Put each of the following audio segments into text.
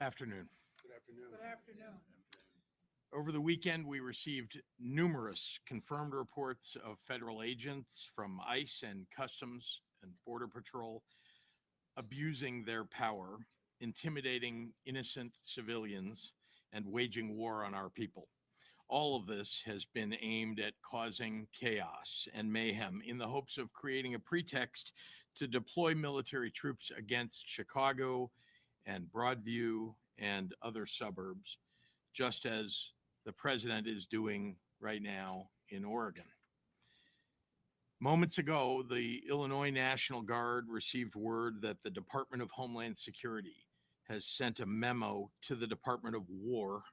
Afternoon. Good afternoon. Good afternoon. Over the weekend, we received numerous confirmed reports of federal agents from ICE and Customs and Border Patrol abusing their power, intimidating innocent civilians, and waging war on our people. All of this has been aimed at causing chaos and mayhem in the hopes of creating a pretext to deploy military troops against Chicago and Broadview and other suburbs, just as the president is doing right now in Oregon. Moments ago, the Illinois National Guard received word that the Department of Homeland Security has sent a memo to the Department of War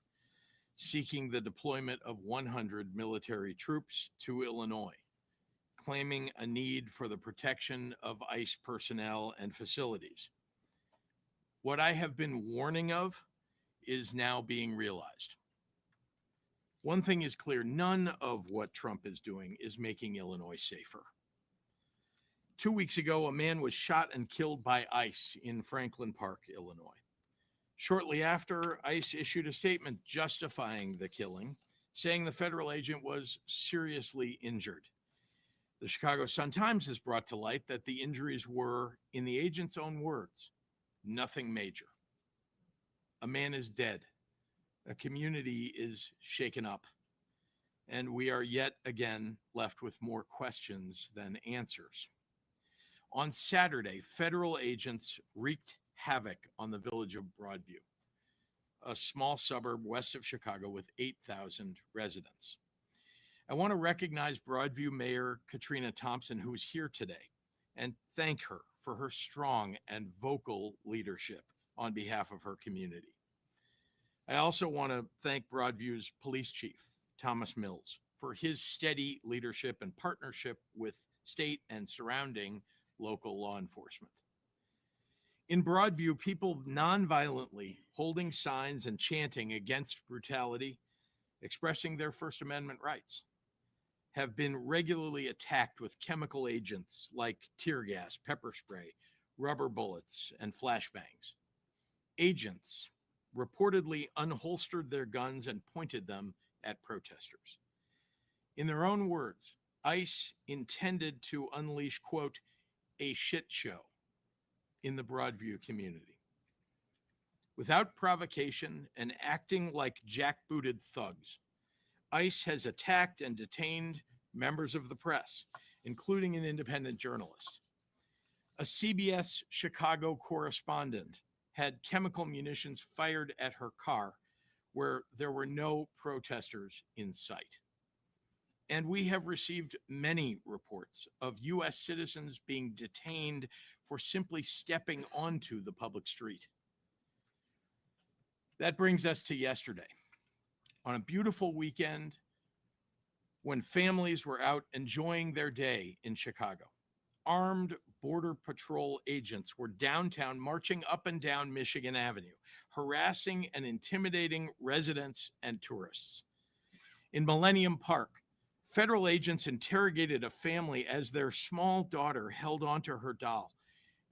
seeking the deployment of 100 military troops to Illinois, claiming a need for the protection of ICE personnel and facilities. What I have been warning of is now being realized. One thing is clear, none of what Trump is doing is making Illinois safer. 2 weeks ago, a man was shot and killed by ICE in Franklin Park, Illinois. Shortly after, ICE issued a statement justifying the killing, saying the federal agent was seriously injured. The Chicago Sun-Times has brought to light that the injuries were, in the agent's own words, nothing major. A man is dead. A community is shaken up. And we are yet again left with more questions than answers. On Saturday, federal agents wreaked havoc on the village of Broadview, a small suburb west of Chicago with 8,000 residents. I want to recognize Broadview Mayor Katrina Thompson, who is here today, and thank her for her strong and vocal leadership on behalf of her community. I also want to thank Broadview's police chief, Thomas Mills, for his steady leadership and partnership with state and surrounding local law enforcement. In Broadview, people nonviolently holding signs and chanting against brutality, expressing their First Amendment rights, have been regularly attacked with chemical agents like tear gas, pepper spray, rubber bullets, and flashbangs. Agents reportedly unholstered their guns and pointed them at protesters. In their own words, ICE intended to unleash, quote, a shit show in the Broadview community. Without provocation and acting like jackbooted thugs, ICE has attacked and detained members of the press, including an independent journalist. A CBS Chicago correspondent had chemical munitions fired at her car where there were no protesters in sight. And we have received many reports of U.S. citizens being detained for simply stepping onto the public street. That brings us to yesterday. On a beautiful weekend when families were out enjoying their day in Chicago, armed Border Patrol agents were downtown marching up and down Michigan Avenue, harassing and intimidating residents and tourists. In Millennium Park, federal agents interrogated a family as their small daughter held onto her doll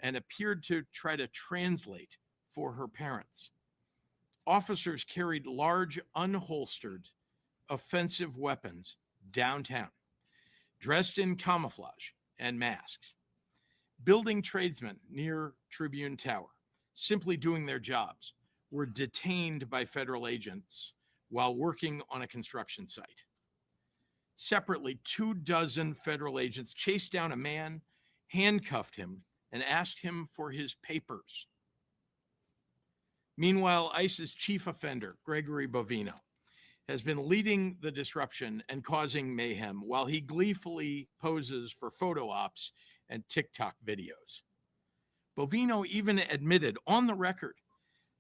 and appeared to try to translate for her parents. Officers carried large, unholstered, offensive weapons downtown, dressed in camouflage and masks. Building tradesmen near Tribune Tower, simply doing their jobs, were detained by federal agents while working on a construction site. Separately, 24 federal agents chased down a man, handcuffed him, and asked him for his papers. Meanwhile, ICE's chief offender, Gregory Bovino, has been leading the disruption and causing mayhem while he gleefully poses for photo ops and TikTok videos. Bovino even admitted on the record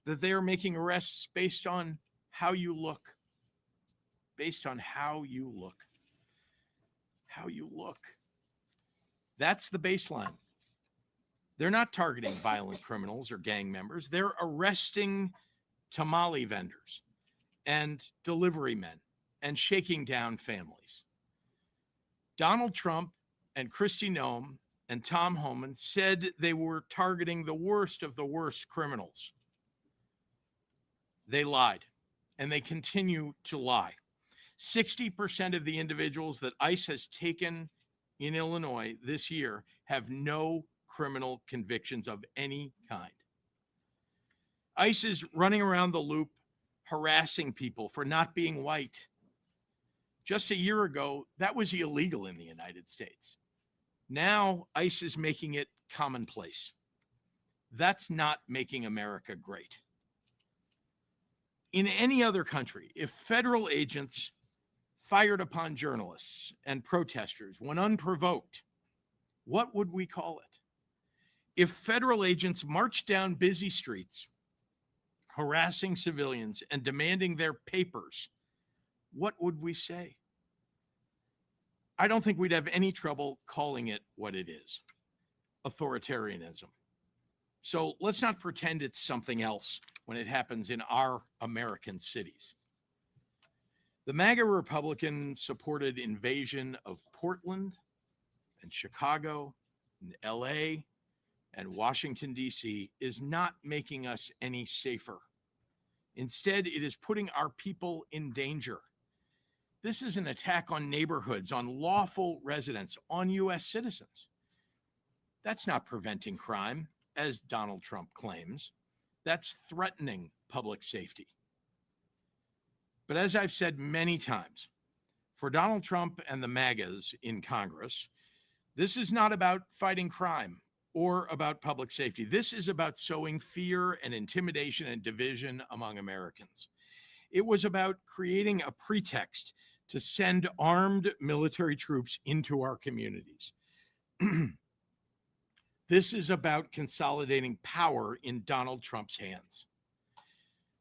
that they are making arrests based on how you look. Based on how you look. How you look. That's the baseline. They're not targeting violent criminals or gang members. They're arresting tamale vendors and delivery men and shaking down families. Donald Trump and Kristi Noem and Tom Homan said they were targeting the worst of the worst criminals. They lied, and they continue to lie. 60% of the individuals that ICE has taken in Illinois this year have no criminal convictions of any kind. ICE is running around the loop harassing people for not being white. Just a year ago, that was illegal in the United States. Now, ICE is making it commonplace. That's not making America great. In any other country, if federal agents fired upon journalists and protesters when unprovoked, what would we call it? If federal agents marched down busy streets, harassing civilians and demanding their papers, what would we say? I don't think we'd have any trouble calling it what it is: authoritarianism. So let's not pretend it's something else when it happens in our American cities. The MAGA Republican supported invasion of Portland and Chicago and LA and Washington, D.C. is not making us any safer. Instead, it is putting our people in danger. This is an attack on neighborhoods, on lawful residents, on U.S. citizens. That's not preventing crime, as Donald Trump claims. That's threatening public safety. But as I've said many times, for Donald Trump and the MAGAs in Congress, this is not about fighting crime or about public safety. This is about sowing fear and intimidation and division among Americans. It was about creating a pretext to send armed military troops into our communities. This is about consolidating power in Donald Trump's hands.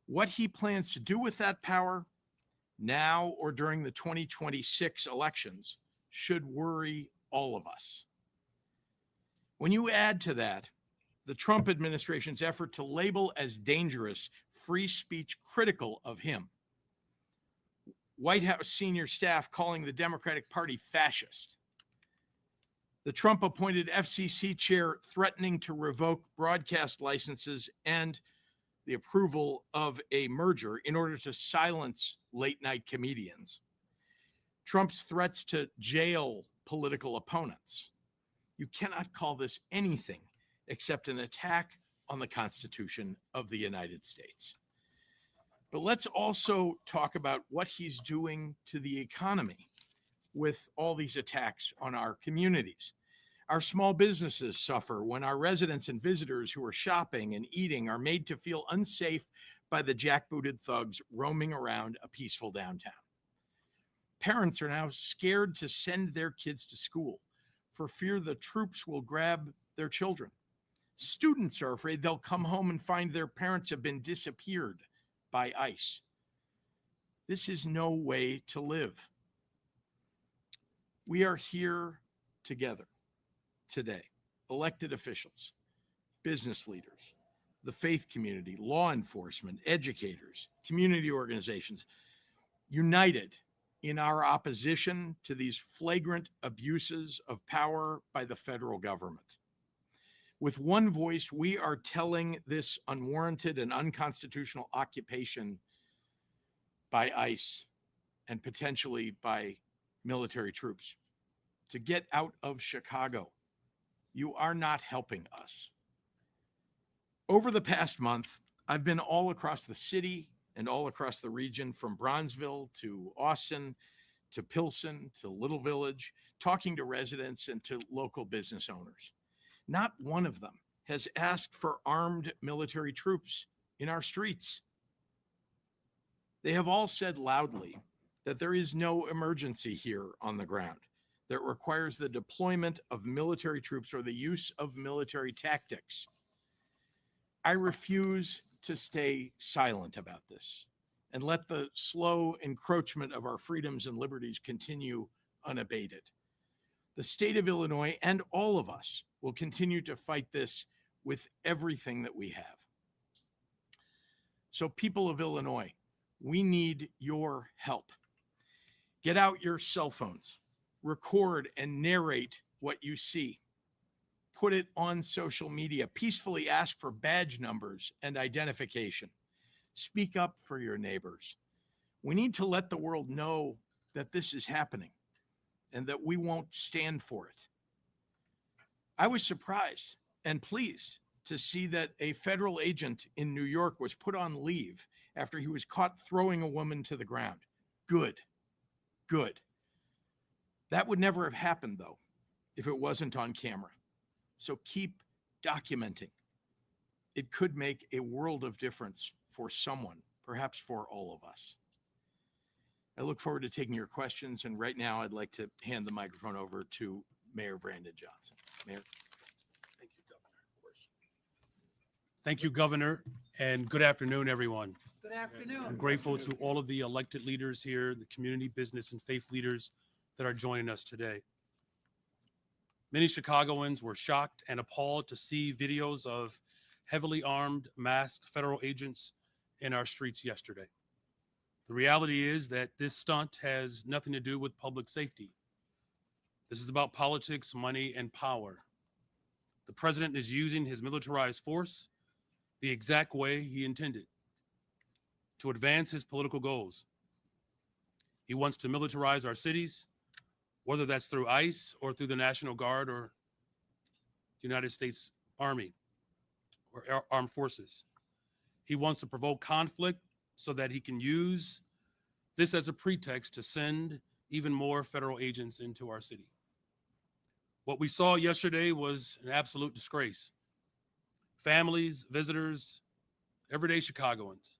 What he plans to do with that power, now or during the 2026 elections, should worry all of us. When you add to that the Trump administration's effort to label as dangerous free speech critical of him, White House senior staff calling the Democratic Party fascist, the Trump-appointed FCC chair threatening to revoke broadcast licenses and the approval of a merger in order to silence late-night comedians, Trump's threats to jail political opponents. You cannot call this anything except an attack on the Constitution of the United States. But let's also talk about what he's doing to the economy with all these attacks on our communities. Our small businesses suffer when our residents and visitors who are shopping and eating are made to feel unsafe by the jackbooted thugs roaming around a peaceful downtown. Parents are now scared to send their kids to school for fear the troops will grab their children. Students are afraid they'll come home and find their parents have been disappeared by ICE. This is no way to live. We are here together today, elected officials, business leaders, the faith community, law enforcement, educators, community organizations, united in our opposition to these flagrant abuses of power by the federal government. With one voice, we are telling this unwarranted and unconstitutional occupation by ICE and potentially by military troops to get out of Chicago. You are not helping us. Over the past month, I've been all across the city and all across the region, from Bronzeville to Austin to Pilsen to Little Village, talking to residents and to local business owners. Not one of them has asked for armed military troops in our streets. They have all said loudly that there is no emergency here on the ground that requires the deployment of military troops or the use of military tactics. I refuse to stay silent about this and let the slow encroachment of our freedoms and liberties continue unabated. The state of Illinois and all of us will continue to fight this with everything that we have. So, people of Illinois, we need your help. Get out your cell phones, record and narrate what you see. Put it on social media. Peacefully ask for badge numbers and identification. Speak up for your neighbors. We need to let the world know that this is happening and that we won't stand for it. I was surprised and pleased to see that a federal agent in New York was put on leave after he was caught throwing a woman to the ground. Good, good. That would never have happened, though, if it wasn't on camera. So keep documenting. It could make a world of difference for someone, perhaps for all of us. I look forward to taking your questions, and right now I'd like to hand the microphone over to Mayor Brandon Johnson. Mayor. Thank you, Governor. Of course. Thank you, Governor, and good afternoon, everyone. Good afternoon. I'm grateful to all of the elected leaders here, the community, business, and faith leaders that are joining us today. Many Chicagoans were shocked and appalled to see videos of heavily armed, masked federal agents in our streets yesterday. The reality is that this stunt has nothing to do with public safety. This is about politics, money, and power. The president is using his militarized force the exact way he intended to advance his political goals. He wants to militarize our cities, whether that's through ICE or through the National Guard or United States Army or Armed Forces. He wants to provoke conflict so that he can use this as a pretext to send even more federal agents into our city. What we saw yesterday was an absolute disgrace. Families, visitors, everyday Chicagoans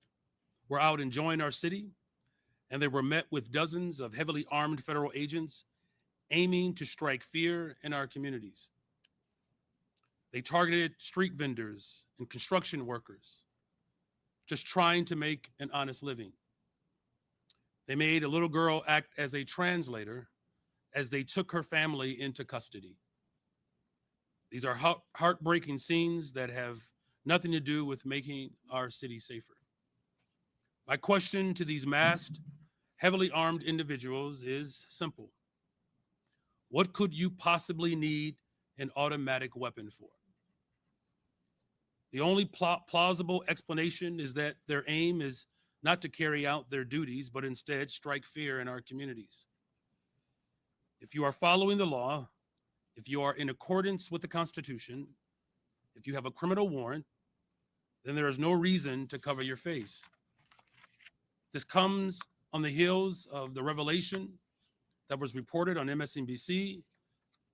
were out enjoying our city, and they were met with dozens of heavily armed federal agents aiming to strike fear in our communities. They targeted street vendors and construction workers, just trying to make an honest living. They made a little girl act as a translator as they took her family into custody. These are heartbreaking scenes that have nothing to do with making our city safer. My question to these masked, heavily armed individuals is simple. What could you possibly need an automatic weapon for? The only plausible explanation is that their aim is not to carry out their duties, but instead strike fear in our communities. If you are following the law, if you are in accordance with the Constitution, if you have a criminal warrant, then there is no reason to cover your face. This comes on the heels of the revelation that was reported on MSNBC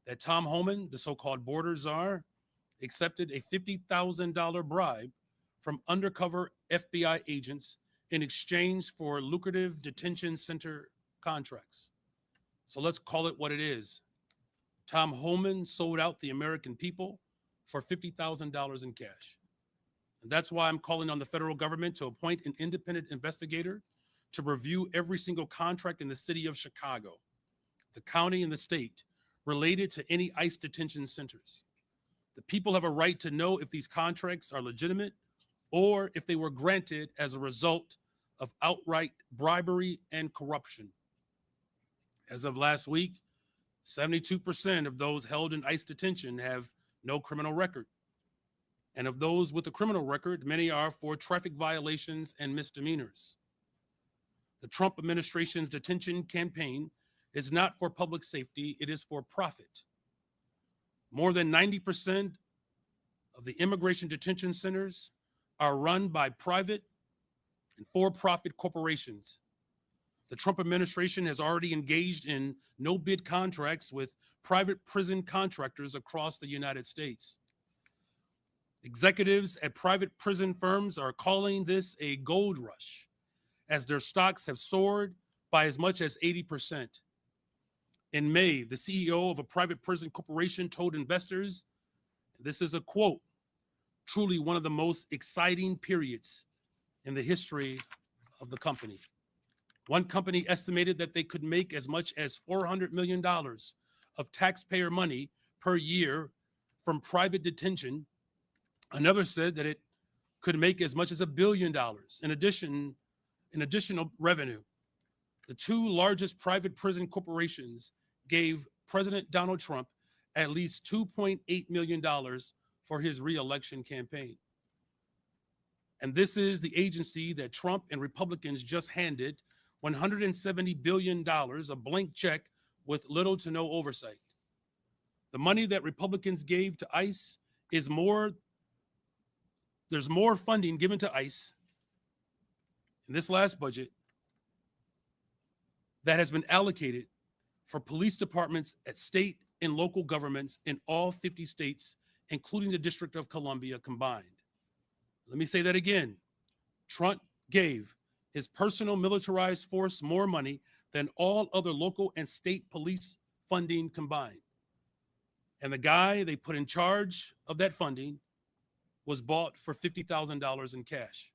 that Tom Homan, the so-called border czar, accepted a $50,000 bribe from undercover FBI agents in exchange for lucrative detention center contracts. So let's call it what it is. Tom Homan sold out the American people for $50,000 in cash. And that's why I'm calling on the federal government to appoint an independent investigator to review every single contract in the city of Chicago, the county, and the state related to any ICE detention centers. The people have a right to know if these contracts are legitimate or if they were granted as a result of outright bribery and corruption. As of last week, 72% of those held in ICE detention have no criminal record. And of those with a criminal record, many are for traffic violations and misdemeanors. The Trump administration's detention campaign is not for public safety, it is for profit. More than 90% of the immigration detention centers are run by private and for-profit corporations. The Trump administration has already engaged in no-bid contracts with private prison contractors across the United States. Executives at private prison firms are calling this a gold rush, as their stocks have soared by as much as 80%. In May, the CEO of a private prison corporation told investors, this is a quote, truly one of the most exciting periods in the history of the company. One company estimated that they could make as much as $400 million of taxpayer money per year from private detention. Another said that it could make as much as $1 billion in additional revenue. The two largest private prison corporations gave President Donald Trump at least $2.8 million for his re-election campaign. And this is the agency that Trump and Republicans just handed $170 billion, a blank check with little to no oversight. The money that Republicans gave to ICE is more, there's more funding given to ICE in this last budget that has been allocated for police departments at state and local governments in all 50 states, including the District of Columbia combined. Let me say that again. Trump gave his personal militarized force more money than all other local and state police funding combined. And the guy they put in charge of that funding was bought for $50,000 in cash.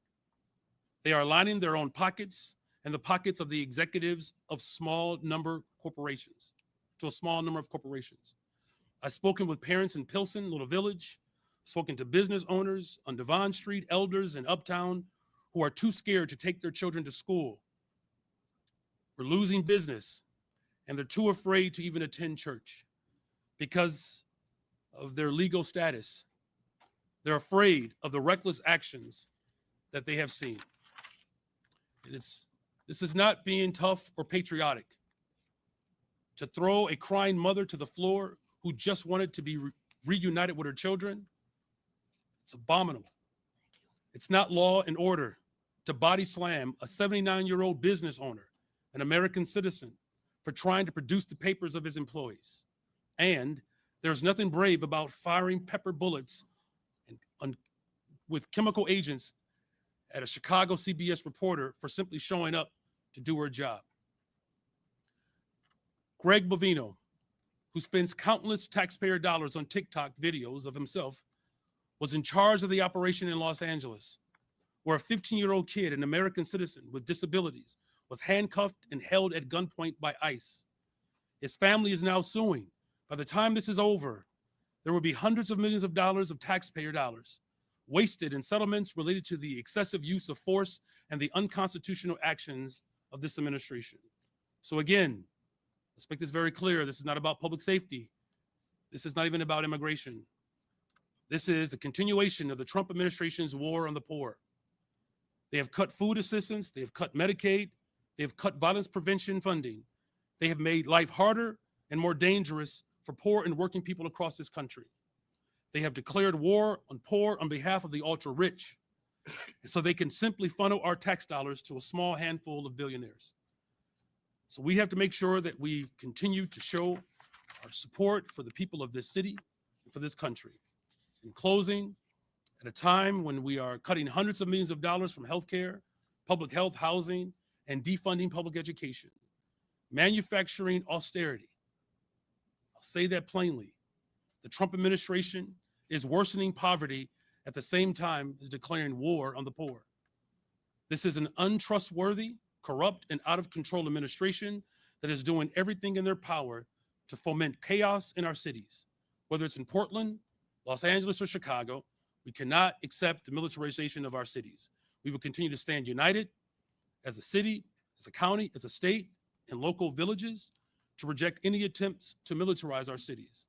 They are lining their own pockets and the pockets of the executives of small number corporations, to a small number of corporations. I've spoken with parents in Pilsen, Little Village, spoken to business owners on Devon Street, elders in Uptown who are too scared to take their children to school. We're losing business and they're too afraid to even attend church because of their legal status. They're afraid of the reckless actions that they have seen. And this is not being tough or patriotic. To throw a crying mother to the floor who just wanted to be reunited with her children, it's abominable. It's not law and order to body slam a 79-year-old business owner, an American citizen, for trying to produce the papers of his employees. And there's nothing brave about firing pepper bullets with chemical agents at a Chicago CBS reporter for simply showing up to do her job. Greg Bovino, who spends countless taxpayer dollars on TikTok videos of himself, was in charge of the operation in Los Angeles, where a 15-year-old kid, an American citizen with disabilities, was handcuffed and held at gunpoint by ICE. His family is now suing. By the time this is over, there will be hundreds of millions of dollars of taxpayer dollars wasted in settlements related to the excessive use of force and the unconstitutional actions of this administration. So again, let's make this very clear. This is not about public safety. This is not even about immigration. This is a continuation of the Trump administration's war on the poor. They have cut food assistance. They have cut Medicaid. They have cut violence prevention funding. They have made life harder and more dangerous for poor and working people across this country. They have declared war on poor on behalf of the ultra rich, so they can simply funnel our tax dollars to a small handful of billionaires. So we have to make sure that we continue to show our support for the people of this city and for this country. In closing, at a time when we are cutting hundreds of millions of dollars from healthcare, public health, housing, and defunding public education, manufacturing austerity, I'll say that plainly. The Trump administration is worsening poverty at the same time as declaring war on the poor. This is an untrustworthy, corrupt, and out of control administration that is doing everything in their power to foment chaos in our cities. Whether it's in Portland, Los Angeles, or Chicago, we cannot accept the militarization of our cities. We will continue to stand united as a city, as a county, as a state, and local villages to reject any attempts to militarize our cities.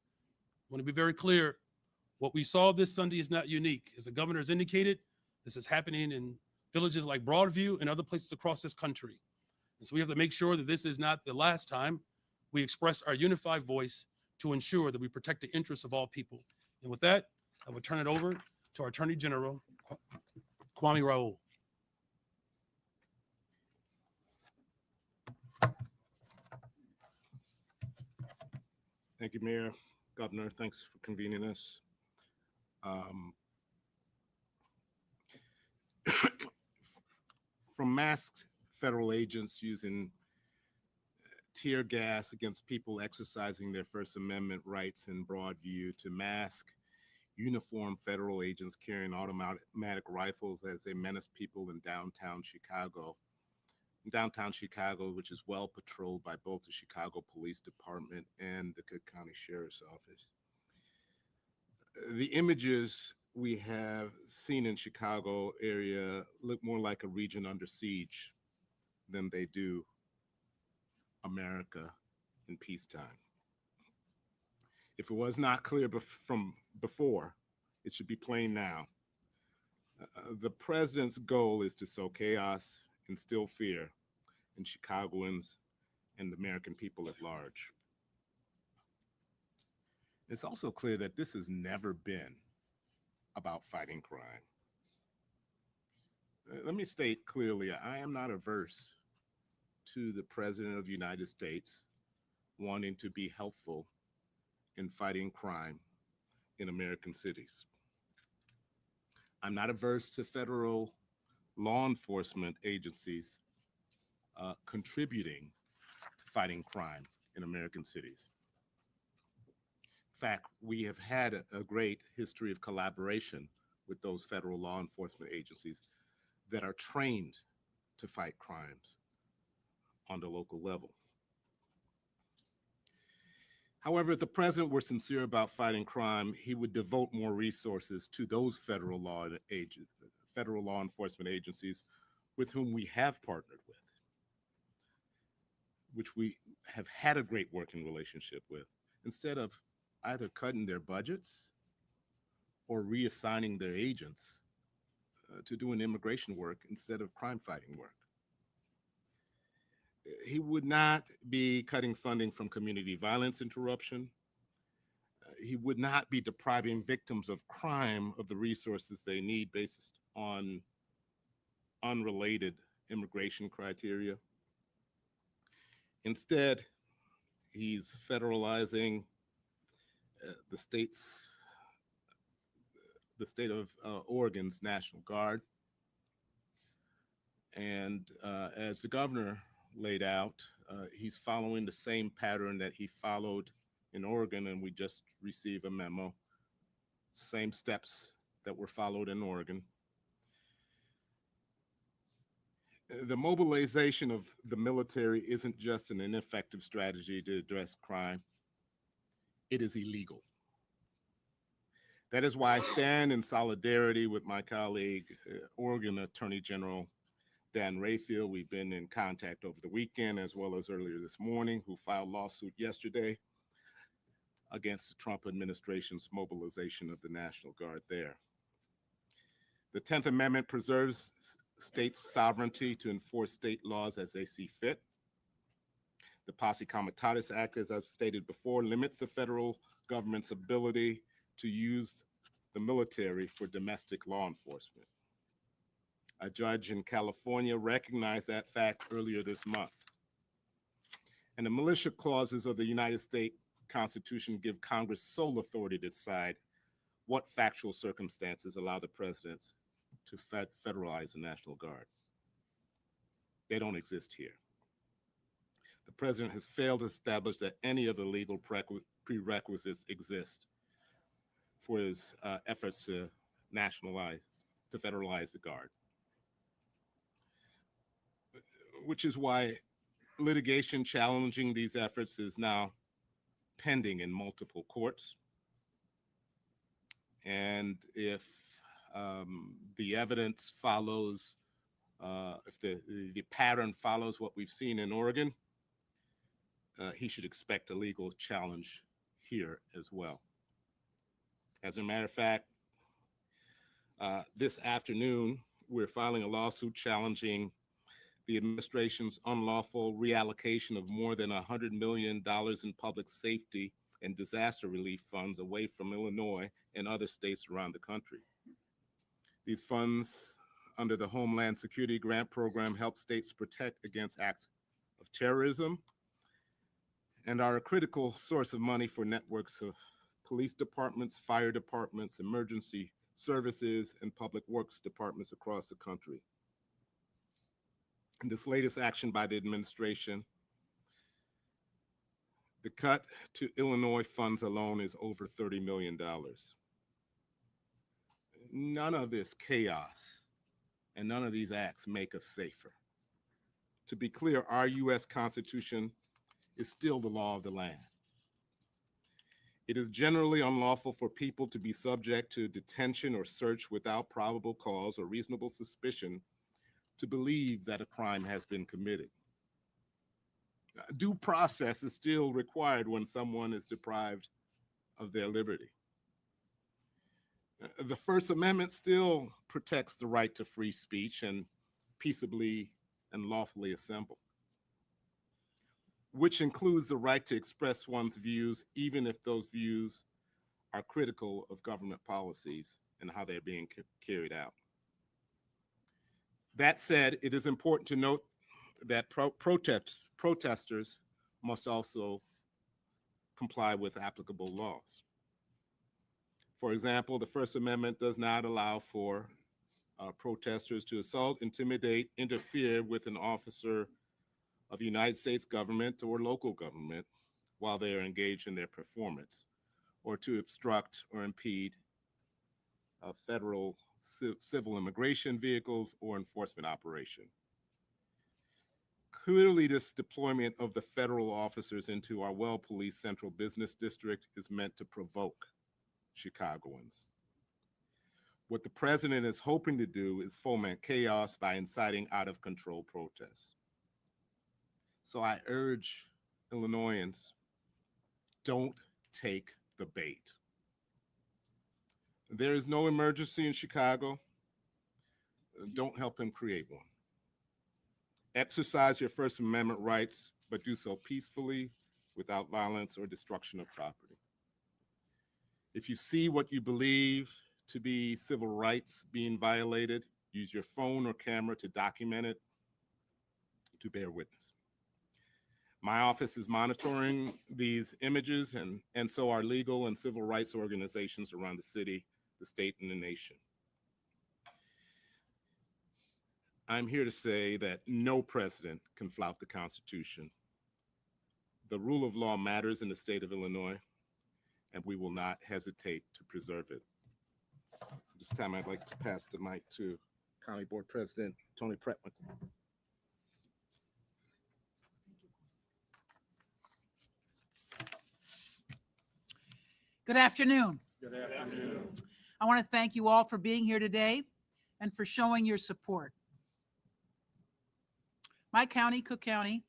I want to be very clear, what we saw this Sunday is not unique. As the governor has indicated, this is happening in villages like Broadview and other places across this country. And so we have to make sure that this is not the last time we express our unified voice to ensure that we protect the interests of all people. And with that, I will turn it over to our Attorney General, Kwame Raoul. Thank you, Mayor. Governor, thanks for convening us. From masked federal agents using tear gas against people exercising their First Amendment rights in Broadview to mask uniformed federal agents carrying automatic rifles as they menace people in downtown Chicago. Downtown Chicago, which is well patrolled by both the Chicago Police Department and the Cook County Sheriff's Office. The images we have seen in Chicago area look more like a region under siege than they do America in peacetime. If it was not clear from before, it should be plain now. The president's goal is to sow chaos, instill fear in Chicagoans and the American people at large. It's also clear that this has never been about fighting crime. Let me state clearly, I am not averse to the President of the United States wanting to be helpful in fighting crime in American cities. I'm not averse to federal law enforcement agencies contributing to fighting crime in American cities. In fact, we have had a great history of collaboration with those federal law enforcement agencies that are trained to fight crimes on the local level. However, if the president were sincere about fighting crime, he would devote more resources to those federal law enforcement agencies with whom we have partnered with, which we have had a great working relationship with, instead of either cutting their budgets or reassigning their agents to doing immigration work instead of crime fighting work. He would not be cutting funding from community violence interruption. He would not be depriving victims of crime of the resources they need based on unrelated immigration criteria. Instead, he's federalizing the state of Oregon's National Guard. And as the governor laid out, he's following the same pattern that he followed in Oregon, and we just received a memo, same steps that were followed in Oregon. The mobilization of the military isn't just an ineffective strategy to address crime, it is illegal. That is why I stand in solidarity with my colleague, Oregon Attorney General Dan Rayfield. We've been in contact over the weekend as well as earlier this morning, who filed lawsuit yesterday against the Trump administration's mobilization of the National Guard there. The 10th Amendment preserves states' sovereignty to enforce state laws as they see fit. The Posse Comitatus Act, as I've stated before, limits the federal government's ability to use the military for domestic law enforcement. A judge in California recognized that fact earlier this month. And the militia clauses of the United States Constitution give Congress sole authority to decide what factual circumstances allow the president to federalize the National Guard. They don't exist here. The president has failed to establish that any of the legal prerequisites exist for his efforts to federalize the Guard. Which is why litigation challenging these efforts is now pending in multiple courts. And if the evidence follows, if the pattern follows what we've seen in Oregon, he should expect a legal challenge here as well. As a matter of fact, this afternoon, we're filing a lawsuit challenging the administration's unlawful reallocation of more than $100 million in public safety and disaster relief funds away from Illinois and other states around the country. These funds under the Homeland Security Grant Program help states protect against acts of terrorism and are a critical source of money for networks of police departments, fire departments, emergency services, and public works departments across the country. In this latest action by the administration, the cut to Illinois funds alone is over $30 million. None of this chaos and none of these acts make us safer. To be clear, our U.S. Constitution is still the law of the land. It is generally unlawful for people to be subject to detention or search without probable cause or reasonable suspicion to believe that a crime has been committed. Due process is still required when someone is deprived of their liberty. The First Amendment still protects the right to free speech and peaceably and lawfully assemble, which includes the right to express one's views, even if those views are critical of government policies and how they're being carried out. That said, it is important to note that protesters must also comply with applicable laws. For example, the First Amendment does not allow for protesters to assault, intimidate, interfere with an officer of the United States government or local government while they are engaged in their performance, or to obstruct or impede federal civil immigration vehicles or enforcement operation. Clearly, this deployment of the federal officers into our well-policed central business district is meant to provoke Chicagoans. What the president is hoping to do is foment chaos by inciting out-of-control protests. So I urge Illinoisans, don't take the bait. There is no emergency in Chicago. Don't help him create one. Exercise your First Amendment rights, but do so peacefully, without violence or destruction of property. If you see what you believe to be civil rights being violated, use your phone or camera to document it, to bear witness. My office is monitoring these images, and so are legal and civil rights organizations around the city, the state, and the nation. I'm here to say that no president can flout the Constitution. The rule of law matters in the state of Illinois, and we will not hesitate to preserve it. This time, I'd like to pass the mic to County Board President Tony Pritzker. Good afternoon. Good afternoon. I want to thank you all for being here today and for showing your support. My county, Cook County,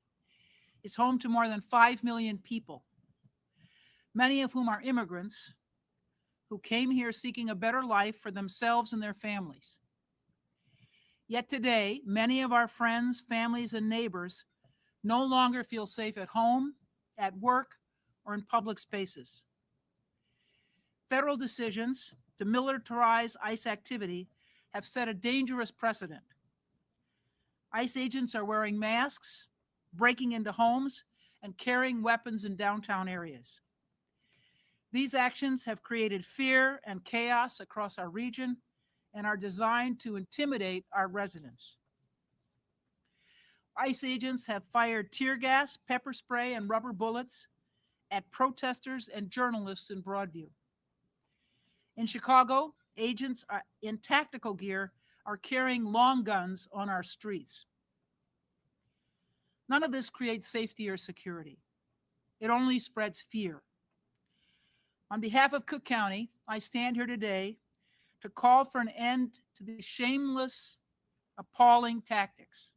is home to more than 5 million people, many of whom are immigrants who came here seeking a better life for themselves and their families. Yet today, many of our friends, families, and neighbors no longer feel safe at home, at work, or in public spaces. Federal decisions to militarize ICE activity have set a dangerous precedent. ICE agents are wearing masks, breaking into homes, and carrying weapons in downtown areas. These actions have created fear and chaos across our region and are designed to intimidate our residents. ICE agents have fired tear gas, pepper spray, and rubber bullets at protesters and journalists in Broadview. In Chicago, agents in tactical gear are carrying long guns on our streets. None of this creates safety or security. It only spreads fear. On behalf of Cook County, I stand here today to call for an end to these shameless, appalling tactics.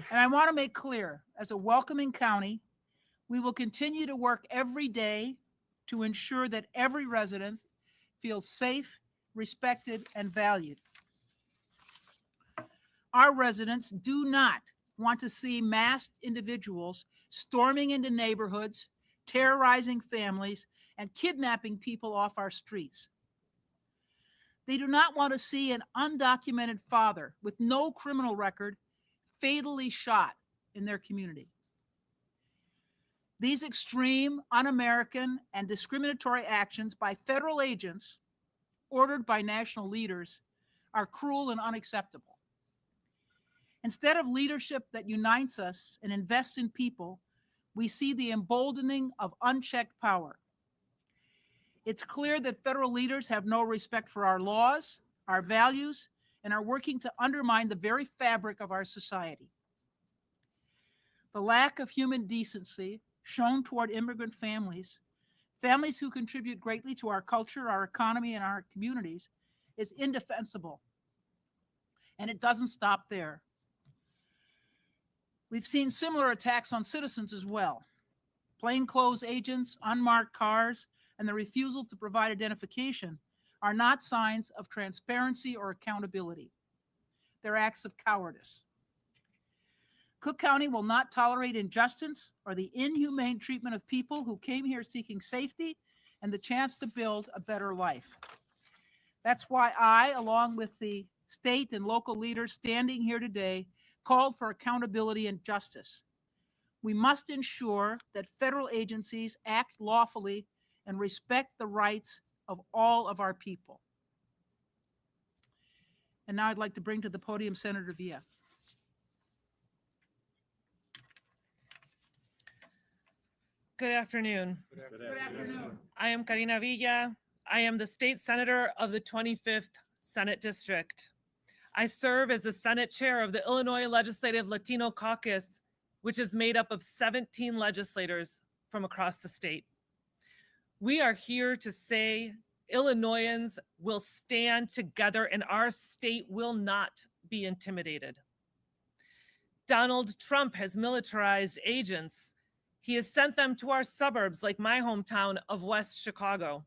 And I want to make clear, as a welcoming county, we will continue to work every day to ensure that every resident feels safe, respected, and valued. Our residents do not want to see masked individuals storming into neighborhoods, terrorizing families, and kidnapping people off our streets. They do not want to see an undocumented father with no criminal record fatally shot in their community. These extreme, un-American, and discriminatory actions by federal agents ordered by national leaders are cruel and unacceptable. Instead of leadership that unites us and invests in people, we see the emboldening of unchecked power. It's clear that federal leaders have no respect for our laws, our values, and are working to undermine the very fabric of our society. The lack of human decency shown toward immigrant families, families who contribute greatly to our culture, our economy, and our communities, is indefensible. And it doesn't stop there. We've seen similar attacks on citizens as well. Plainclothes agents, unmarked cars, and the refusal to provide identification are not signs of transparency or accountability. They're acts of cowardice. Cook County will not tolerate injustice or the inhumane treatment of people who came here seeking safety and the chance to build a better life. That's why I, along with the state and local leaders standing here today, called for accountability and justice. We must ensure that federal agencies act lawfully and respect the rights of all of our people. And now I'd like to bring to the podium Senator Diya. Good afternoon. Good afternoon. I am Karina Villa. I am the state senator of the 25th Senate District. I serve as the Senate chair of the Illinois Legislative Latino Caucus, which is made up of 17 legislators from across the state. We are here to say Illinoisans will stand together and our state will not be intimidated. Donald Trump has militarized agents. He has sent them to our suburbs like my hometown of West Chicago,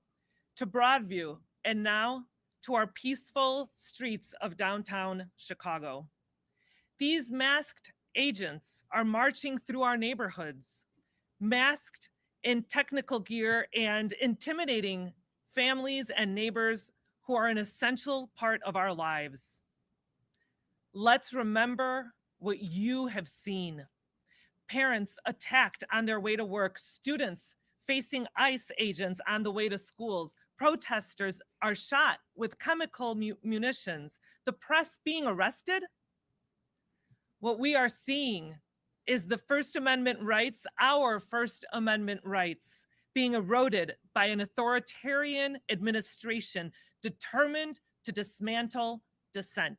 to Broadview, and now to our peaceful streets of downtown Chicago. These masked agents are marching through our neighborhoods, masked in technical gear and intimidating families and neighbors who are an essential part of our lives. Let's remember what you have seen. Parents attacked on their way to work, students facing ICE agents on the way to schools, protesters are shot with chemical munitions, the press being arrested. What we are seeing is the First Amendment rights, our First Amendment rights, being eroded by an authoritarian administration determined to dismantle dissent.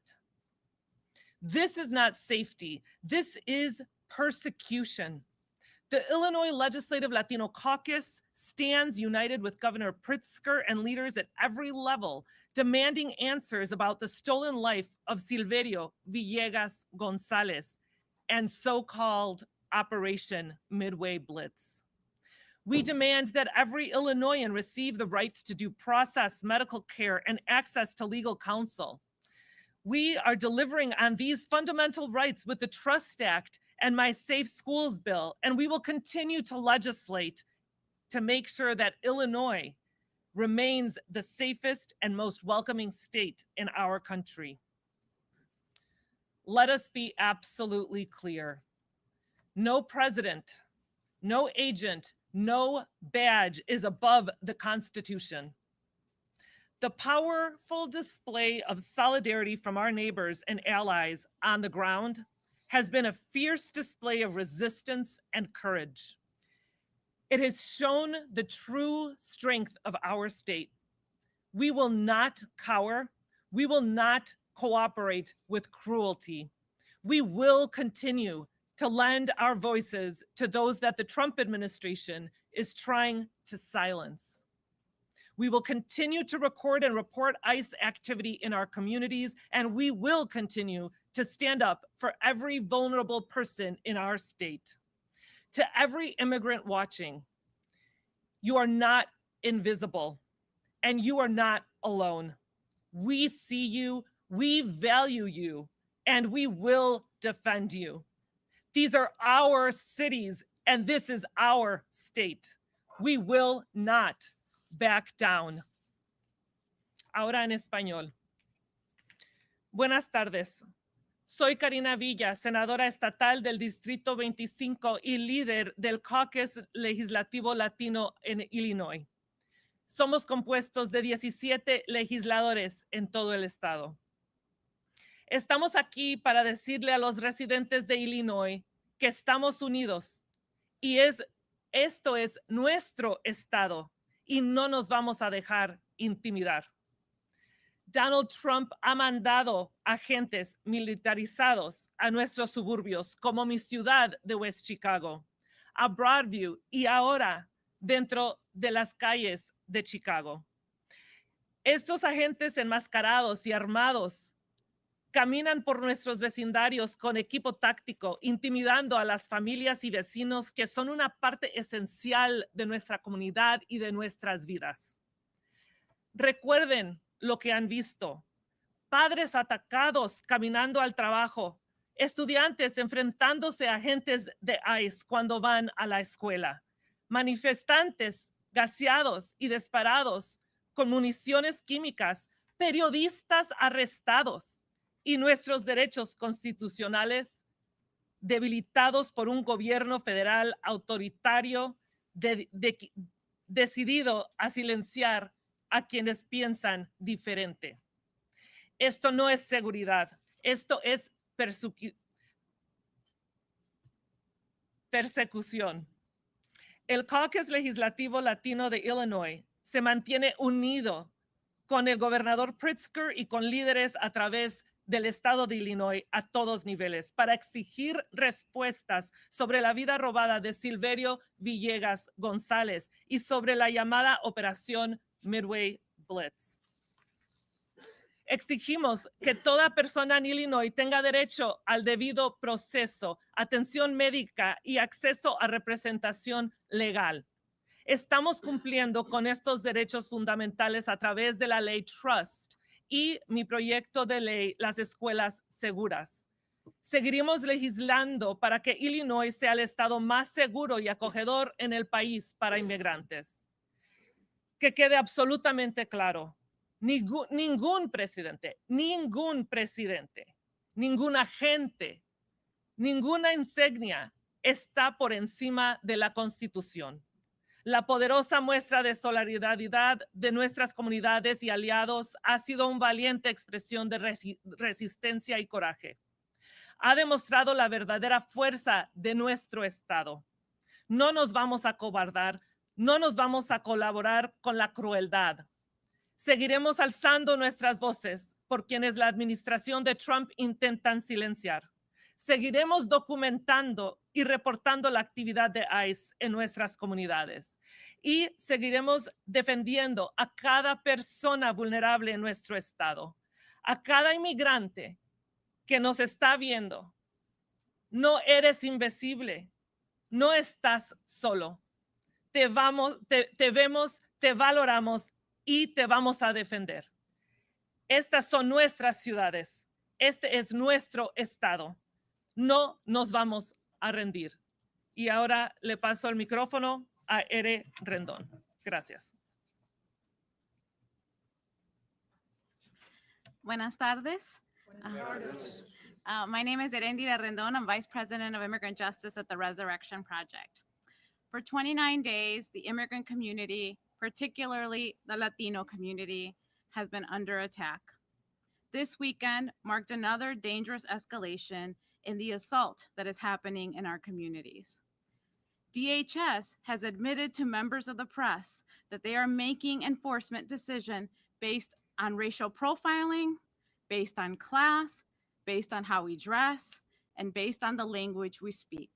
This is not safety. This is persecution. The Illinois Legislative Latino Caucus stands united with Governor Pritzker and leaders at every level, demanding answers about the stolen life of Silverio Villegas Gonzalez and so-called Operation Midway Blitz. We demand that every Illinoisan receive the right to due process, medical care, and access to legal counsel. We are delivering on these fundamental rights with the Trust Act and my Safe Schools bill, and we will continue to legislate to make sure that Illinois remains the safest and most welcoming state in our country. Let us be absolutely clear. No president, no agent, no badge is above the Constitution. The powerful display of solidarity from our neighbors and allies on the ground has been a fierce display of resistance and courage. It has shown the true strength of our state. We will not cower. We will not cooperate with cruelty. We will continue to lend our voices to those that the Trump administration is trying to silence. We will continue to record and report ICE activity in our communities, and we will continue to stand up for every vulnerable person in our state. To every immigrant watching, you are not invisible and you are not alone. We see you, we value you, and we will defend you. These are our cities and this is our state. We will not back down. Ahora en español. Buenas tardes. Soy Karina Villa, senadora estatal del Distrito 25 y líder del Caucus Legislativo Latino en Illinois. Somos compuestos de 17 legisladores en todo el estado. Estamos aquí para decirle a los residentes de Illinois que estamos unidos y esto es nuestro estado y no nos vamos a dejar intimidar. Donald Trump ha mandado agentes militarizados a nuestros suburbios, como mi ciudad de West Chicago, a Broadview y ahora dentro de las calles de Chicago. Estos agentes enmascarados y armados caminan por nuestros vecindarios con equipo táctico, intimidando a las familias y vecinos que son una parte esencial de nuestra comunidad y de nuestras vidas. Recuerden lo que han visto. Padres atacados caminando al trabajo, estudiantes enfrentándose a agentes de ICE cuando van a la escuela, manifestantes gaseados y disparados con municiones químicas, periodistas arrestados y nuestros derechos constitucionales debilitados por un gobierno federal autoritario decidido a silenciar a quienes piensan diferente. Esto no es seguridad, esto es persecución. El Caucus Legislativo Latino de Illinois se mantiene unido con el gobernador Pritzker y con líderes a través del estado de Illinois a todos niveles para exigir respuestas sobre la vida robada de Silverio Villegas González y sobre la llamada Operación Midway Blitz. Exigimos que toda persona en Illinois tenga derecho al debido proceso, atención médica y acceso a representación legal. Estamos cumpliendo con estos derechos fundamentales a través de la ley Trust y mi proyecto de ley, las escuelas seguras. Seguiremos legislando para que Illinois sea el estado más seguro y acogedor en el país para inmigrantes. Que quede absolutamente claro. Ningún presidente, ningún agente, ninguna insignia está por encima de la Constitución. La poderosa muestra de solidaridad de nuestras comunidades y aliados ha sido una valiente expresión de resistencia y coraje. Ha demostrado la verdadera fuerza de nuestro Estado. No nos vamos a cobardar, no nos vamos a colaborar con la crueldad. Seguiremos alzando nuestras voces por quienes la administración de Trump intentan silenciar. Seguiremos documentando y reportando la actividad de ICE en nuestras comunidades. Y seguiremos defendiendo a cada persona vulnerable en nuestro estado, a cada inmigrante que nos está viendo. No eres invisible, no estás solo. Te vemos, te valoramos y te vamos a defender. Estas son nuestras ciudades. Este es nuestro estado. No nos vamos a rendir. Y ahora le paso el micrófono a Ere Rendón. Gracias. Buenas tardes. My name is Erendira Rendon. I'm Vice President of Immigrant Justice at the Resurrection Project. For 29 days, the immigrant community, particularly the Latino community, has been under attack. This weekend marked another dangerous escalation in the assault that is happening in our communities. DHS has admitted to members of the press that they are making enforcement decisions based on racial profiling, based on class, based on how we dress, and based on the language we speak.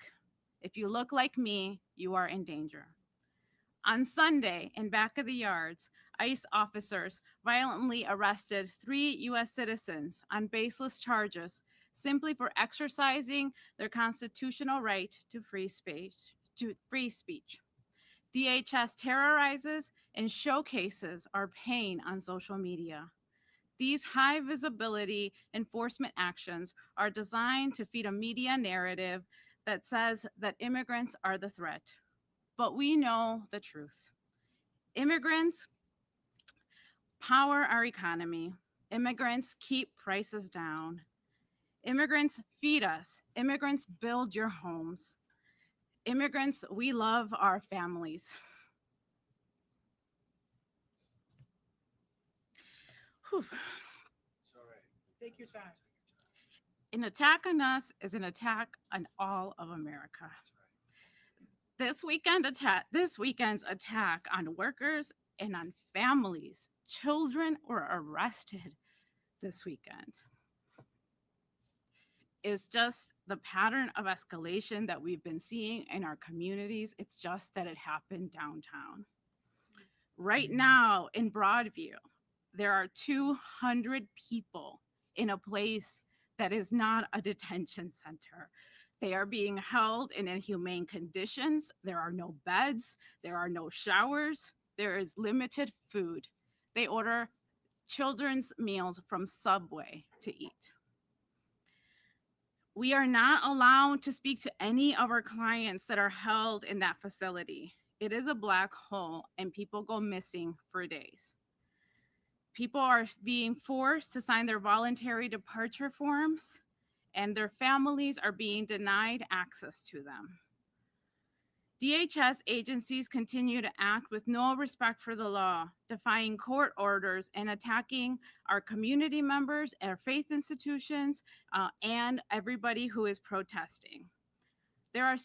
If you look like me, you are in danger. On Sunday, in back of the yards, ICE officers violently arrested 3 U.S. citizens on baseless charges simply for exercising their constitutional right to free speech. DHS terrorizes and showcases our pain on social media. These high visibility enforcement actions are designed to feed a media narrative that says that immigrants are the threat. But we know the truth. Immigrants power our economy. Immigrants keep prices down. Immigrants feed us. Immigrants build your homes. Immigrants, we love our families. Whew. Take your time. An attack on us is an attack on all of America. This weekend's attack on workers and on families, children were arrested this weekend. It's just the pattern of escalation that we've been seeing in our communities. It's just that it happened downtown. Right now in Broadview, there are 200 people in a place that is not a detention center. They are being held in inhumane conditions. There are no beds. There are no showers. There is limited food. They order children's meals from Subway to eat. We are not allowed to speak to any of our clients that are held in that facility. It is a black hole and people go missing for days. People are being forced to sign their voluntary departure forms and their families are being denied access to them. DHS agencies continue to act with no respect for the law, defying court orders and attacking our community members, our faith institutions, and everybody who is protesting. There are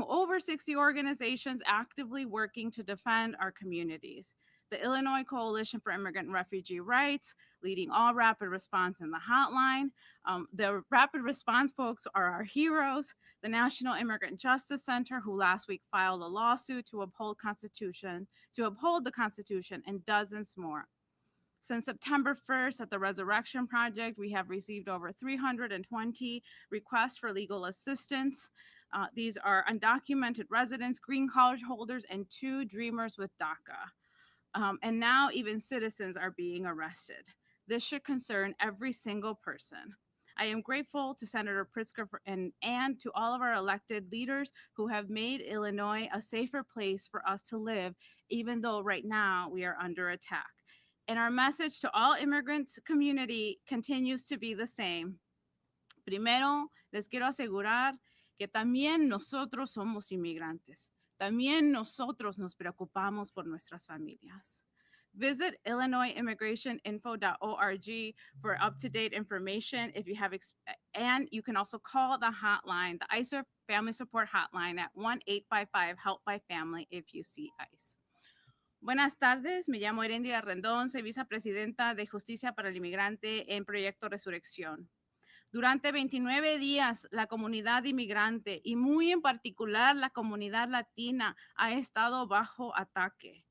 over 60 organizations actively working to defend our communities. The Illinois Coalition for Immigrant and Refugee Rights, leading all rapid response in the hotline. The rapid response folks are our heroes. The National Immigrant Justice Center, who last week filed a lawsuit to uphold the Constitution, and dozens more. Since September 1st at the Resurrection Project, we have received over 320 requests for legal assistance. These are undocumented residents, green card holders, and 2 dreamers with DACA. And now even citizens are being arrested. This should concern every single person. I am grateful to Senator Pritzker and to all of our elected leaders who have made Illinois a safer place for us to live, even though right now we are under attack. And our message to all immigrant community continues to be the same. Primero, les quiero asegurar que también nosotros somos inmigrantes. También nosotros nos preocupamos por nuestras familias. Visit illinoisimmigrationinfo.org for up-to-date information if you have, and you can also call the hotline, the ICE Family Support Hotline at 1-855-HELP-BY-FAMILY if you see ICE. Buenas tardes, me llamo Enlighten Rendón, soy vicepresidenta de Justicia para el Inmigrante en Proyecto Resurrección. Durante 29 días, la comunidad inmigrante y muy en particular la comunidad latina ha estado bajo ataque.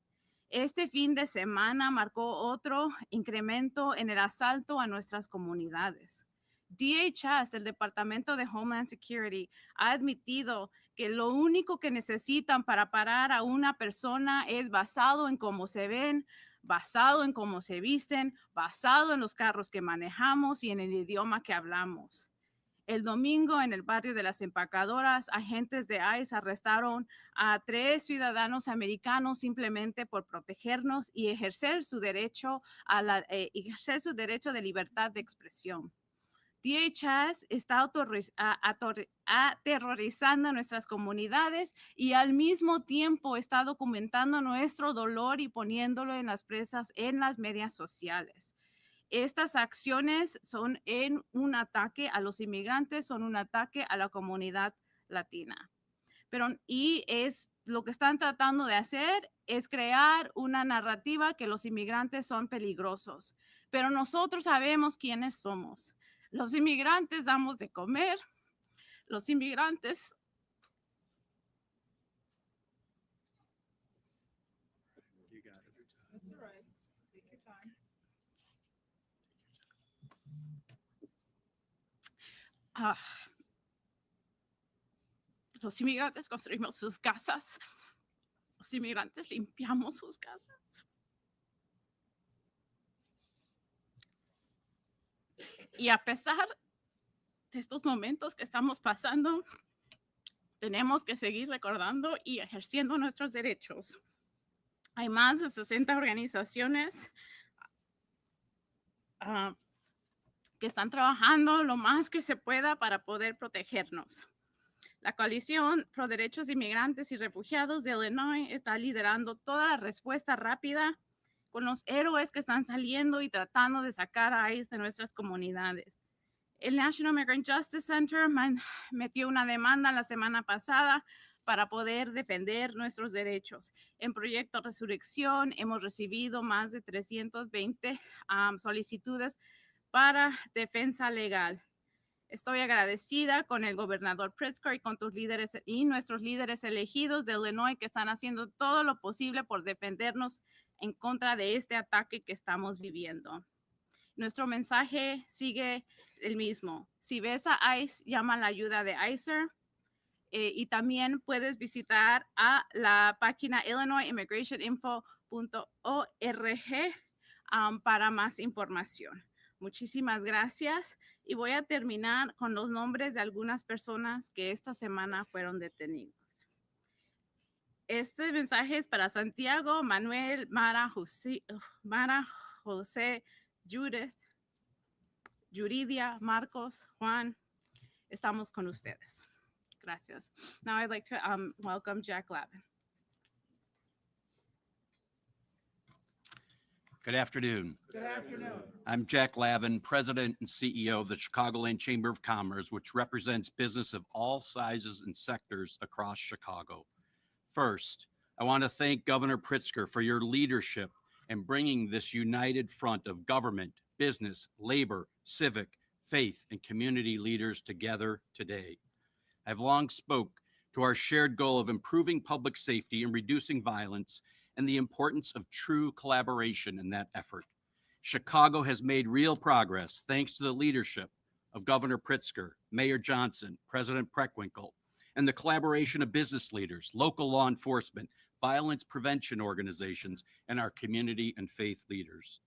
Este fin de semana marcó otro incremento en el asalto a nuestras comunidades. DHS, el Departamento de Homeland Security, ha admitido que lo único que necesitan para parar a una persona es basado en cómo se ven, basado en cómo se visten, basado en los carros que manejamos y en el idioma que hablamos. El domingo en el barrio de las Empacadoras, agentes de ICE arrestaron a 3 ciudadanos americanos simplemente por protegernos y ejercer su derecho de libertad de expresión. DHS está aterrorizando a nuestras comunidades y al mismo tiempo está documentando nuestro dolor y poniéndolo en las presas en las medias sociales. Estas acciones son un ataque a los inmigrantes, son un ataque a la comunidad latina. Lo que están tratando de hacer es crear una narrativa que los inmigrantes son peligrosos. Pero nosotros sabemos quiénes somos. Los inmigrantes damos de comer. Los inmigrantes You got it. That's all right. Take your time. Los inmigrantes construimos sus casas. Los inmigrantes limpiamos sus casas. Y a pesar de estos momentos que estamos pasando, tenemos que seguir recordando y ejerciendo nuestros derechos. Hay más de 60 organizaciones que están trabajando lo más que se pueda para poder protegernos. La Coalición Pro Derechos Inmigrantes y Refugiados de Illinois está liderando toda la respuesta rápida con los héroes que están saliendo y tratando de sacar a ICE de nuestras comunidades. El National Immigrant Justice Center metió una demanda la semana pasada para poder defender nuestros derechos. En Proyecto Resurrección hemos recibido más de 320 solicitudes para defensa legal. Estoy agradecida con el gobernador Pritzker y con tus líderes y nuestros líderes elegidos de Illinois que están haciendo todo lo posible por defendernos en contra de este ataque que estamos viviendo. Nuestro mensaje sigue el mismo. Si ves a ICE, llama a la ayuda de ICER y también puedes visitar a la página illinoisimmigrationinfo.org. para más información. Muchísimas gracias y voy a terminar con los nombres de algunas personas que esta semana fueron detenidos. Este mensaje es para Santiago, Manuel, Mara, José, Judith, Yuridia, Marcos, Juan. Estamos con ustedes. Gracias. Now I'd like to welcome Jack Lavin. Good afternoon. Good afternoon. I'm Jack Lavin, President and CEO of the Chicagoland Chamber of Commerce, which represents business of all sizes and sectors across Chicago. First, I want to thank Governor Pritzker for your leadership in bringing this united front of government, business, labor, civic, faith, and community leaders together today. I've long spoke to our shared goal of improving public safety and reducing violence and the importance of true collaboration in that effort. Chicago has made real progress thanks to the leadership of Governor Pritzker, Mayor Johnson, President Preckwinkle, and the collaboration of business leaders, local law enforcement, violence prevention organizations, and our community and faith leaders.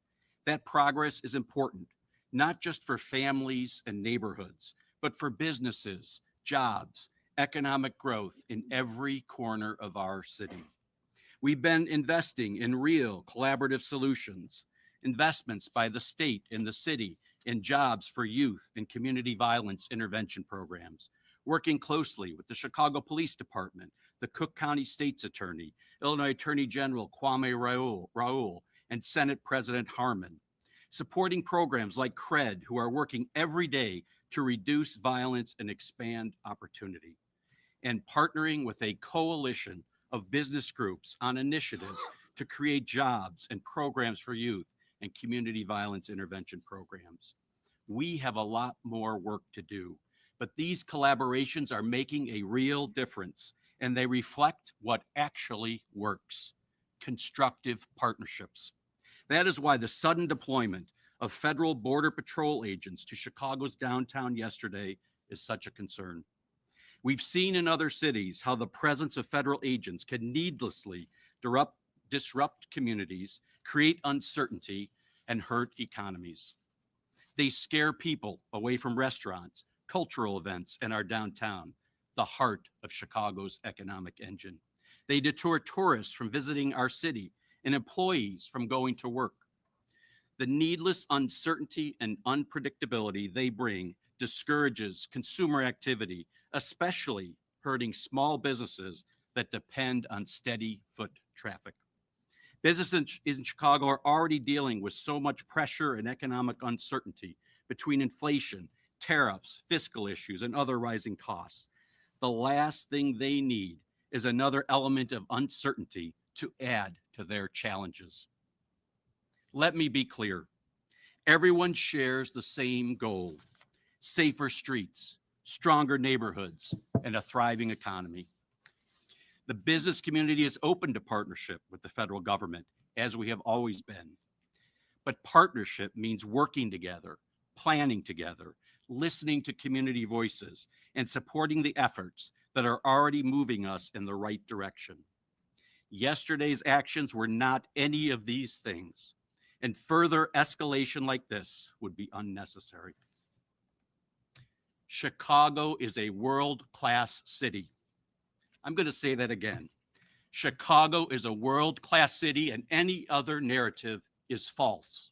That progress is important, not just for families and neighborhoods, but for businesses, jobs, economic growth in every corner of our city. We've been investing in real collaborative solutions, investments by the state and the city in jobs for youth and community violence intervention programs, working closely with the Chicago Police Department, the Cook County State's Attorney, Illinois Attorney General Kwame Raoul, and Senate President Harmon, supporting programs like CRED, who are working every day to reduce violence and expand opportunity, and partnering with a coalition of business groups on initiatives to create jobs and programs for youth and community violence intervention programs. We have a lot more work to do, but these collaborations are making a real difference, and they reflect what actually works: constructive partnerships. That is why the sudden deployment of federal Border Patrol agents to Chicago's downtown yesterday is such a concern. We've seen in other cities how the presence of federal agents can needlessly disrupt communities, create uncertainty, and hurt economies. They scare people away from restaurants, cultural events, and our downtown, the heart of Chicago's economic engine. They deter tourists from visiting our city and employees from going to work. The needless uncertainty and unpredictability they bring discourages consumer activity, especially hurting small businesses that depend on steady foot traffic. Businesses in Chicago are already dealing with so much pressure and economic uncertainty between inflation, tariffs, fiscal issues, and other rising costs. The last thing they need is another element of uncertainty to add to their challenges. Let me be clear. Everyone shares the same goal: safer streets, stronger neighborhoods, and a thriving economy. The business community is open to partnership with the federal government, as we have always been. But partnership means working together, planning together, listening to community voices, and supporting the efforts that are already moving us in the right direction. Yesterday's actions were not any of these things, and further escalation like this would be unnecessary. Chicago is a world-class city. I'm going to say that again. Chicago is a world-class city, and any other narrative is false.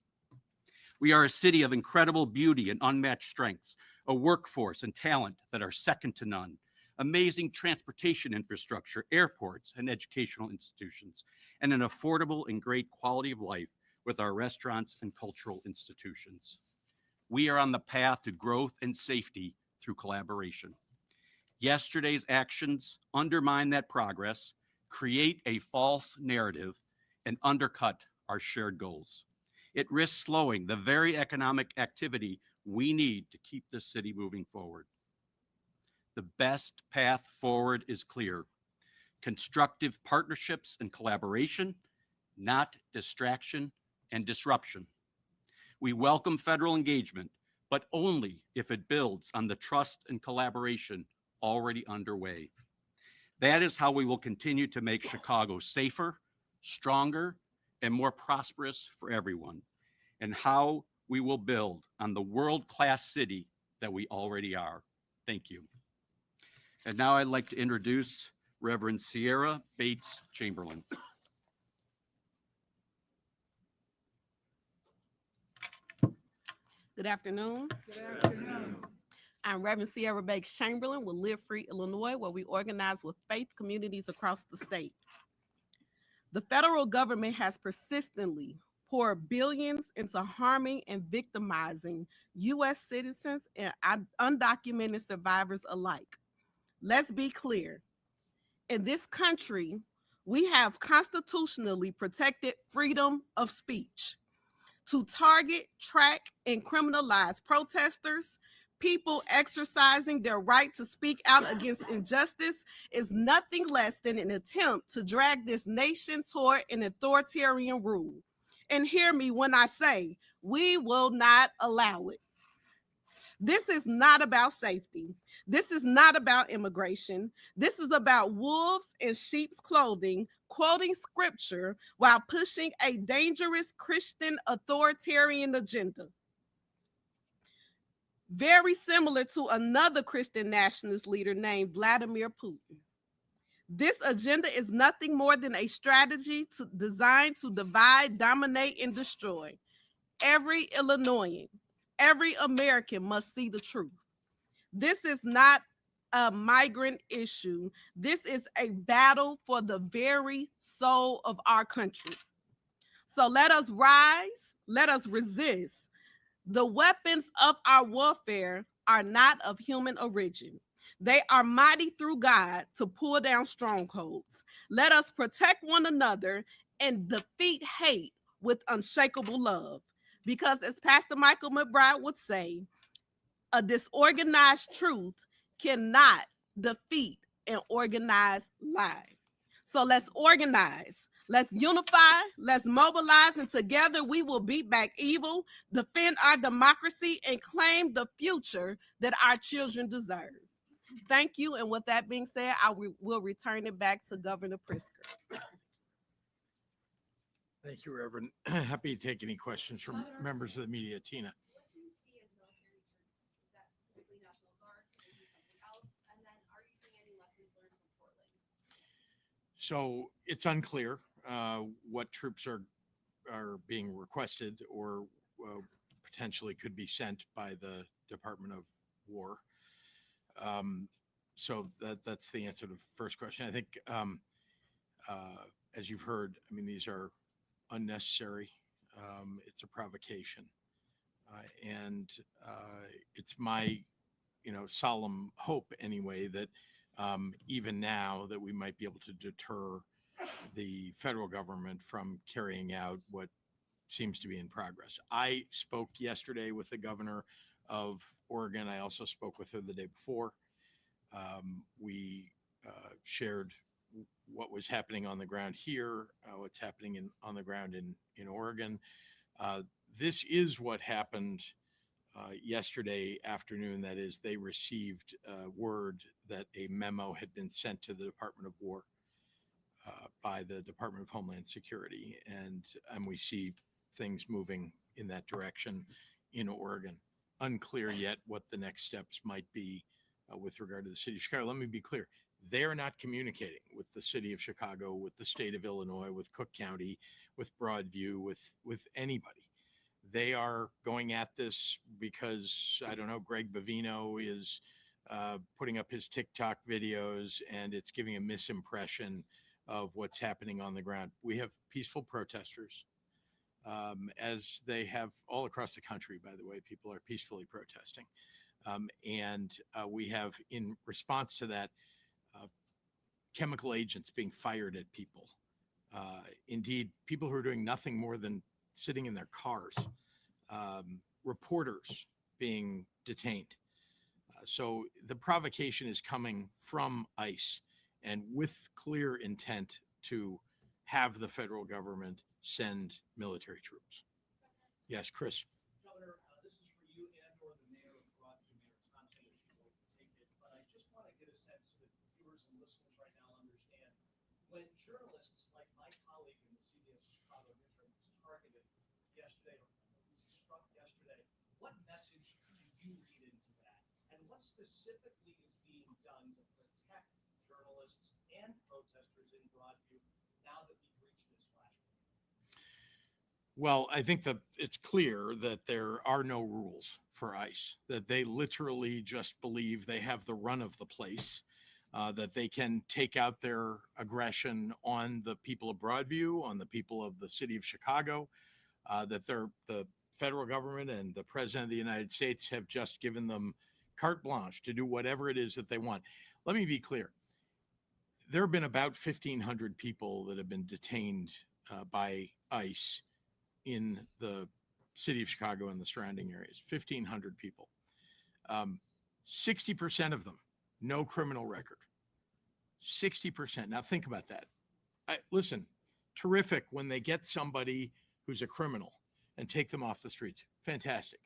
We are a city of incredible beauty and unmatched strengths, a workforce and talent that are second to none, amazing transportation infrastructure, airports, and educational institutions, and an affordable and great quality of life with our restaurants and cultural institutions. We are on the path to growth and safety through collaboration. Yesterday's actions undermine that progress, create a false narrative, and undercut our shared goals. It risks slowing the very economic activity we need to keep this city moving forward. The best path forward is clear: constructive partnerships and collaboration, not distraction and disruption. We welcome federal engagement, but only if it builds on the trust and collaboration already underway. That is how we will continue to make Chicago safer, stronger, and more prosperous for everyone. and how we will build on the world-class city that we already are. Thank you. And now I'd like to introduce Reverend Sierra Bates Chamberlain. Good afternoon. I'm Reverend Sierra Bates Chamberlain with Live Free Illinois, where we organize with faith communities across the state. The federal government has persistently poured billions into harming and victimizing U.S. citizens and undocumented survivors alike. Let's be clear. In this country, we have constitutionally protected freedom of speech. To target, track, and criminalize protesters, people exercising their right to speak out against injustice is nothing less than an attempt to drag this nation toward an authoritarian rule. And hear me when I say, we will not allow it. This is not about safety. This is not about immigration. This is about wolves in sheep's clothing, quoting scripture while pushing a dangerous Christian authoritarian agenda. Very similar to another Christian nationalist leader named Vladimir Putin. This agenda is nothing more than a strategy designed to divide, dominate, and destroy. Every Illinoisan, every American must see the truth. This is not a migrant issue. This is a battle for the very soul of our country. So let us rise, let us resist. The weapons of our warfare are not of human origin. They are mighty through God to pull down strongholds. Let us protect one another and defeat hate with unshakable love. Because as Pastor Michael McBride would say, a disorganized truth cannot defeat an organized lie. So let's organize. Let's unify, let's mobilize, and together we will beat back evil, defend our democracy, and claim the future that our children deserve. Thank you. And with that being said, I will return it back to Governor Pritzker. Thank you, Reverend. Happy to take any questions from members of the media. Tina. What do you see as military troops? Is that specifically National Guard? Could it be something else? And then are you seeing any lessons learned from Portland? So it's unclear what troops are being requested or potentially could be sent by the Department of War. So that's the answer to the first question. I think, as you've heard, I mean, these are unnecessary. It's a provocation, and it's my, solemn hope anyway that even now that we might be able to deter the federal government from carrying out what seems to be in progress. I spoke yesterday with the governor of Oregon. I also spoke with her the day before. We shared what was happening on the ground here, what's happening on the ground in Oregon. This is what happened yesterday afternoon. That is, they received word that a memo had been sent to the Department of War by the Department of Homeland Security, and we see things moving in that direction in Oregon. Unclear yet what the next steps might be with regard to the city of Chicago. Let me be clear. They're not communicating with the city of Chicago, with the state of Illinois, with Cook County, with Broadview, with anybody. They are going at this because, I don't know, Greg Bavino is putting up his TikTok videos, and it's giving a misimpression of what's happening on the ground. We have peaceful protesters, as they have all across the country, by the way. People are peacefully protesting. And we have, in response to that, chemical agents being fired at people. Indeed, people who are doing nothing more than sitting in their cars. Reporters being detained. So the provocation is coming from ICE, and with clear intent to have the federal government send military troops. Yes, Chris. Governor, this is for you and or the mayor of Broadview, Mayor Thompson, if she'd like to take it. But I just want to get a sense so that viewers and listeners right now understand. When journalists like my colleague in the CBS Chicago newsroom was targeted yesterday, or struck yesterday. What message do you read into that? And what specifically is being done to protect journalists and protesters in Broadview now that we've reached this flashpoint? Well, I think that it's clear that there are no rules for ICE, that they literally just believe they have the run of the place, that they can take out their aggression on the people of Broadview, on the people of the city of Chicago, that the federal government and the president of the United States have just given them carte blanche to do whatever it is that they want. Let me be clear. There have been about 1,500 people that have been detained by ICE in the city of Chicago and the surrounding areas. 1,500 people. 60% of them, no criminal record. 60%. Now think about that. Listen, terrific when they get somebody who's a criminal and take them off the streets. Fantastic.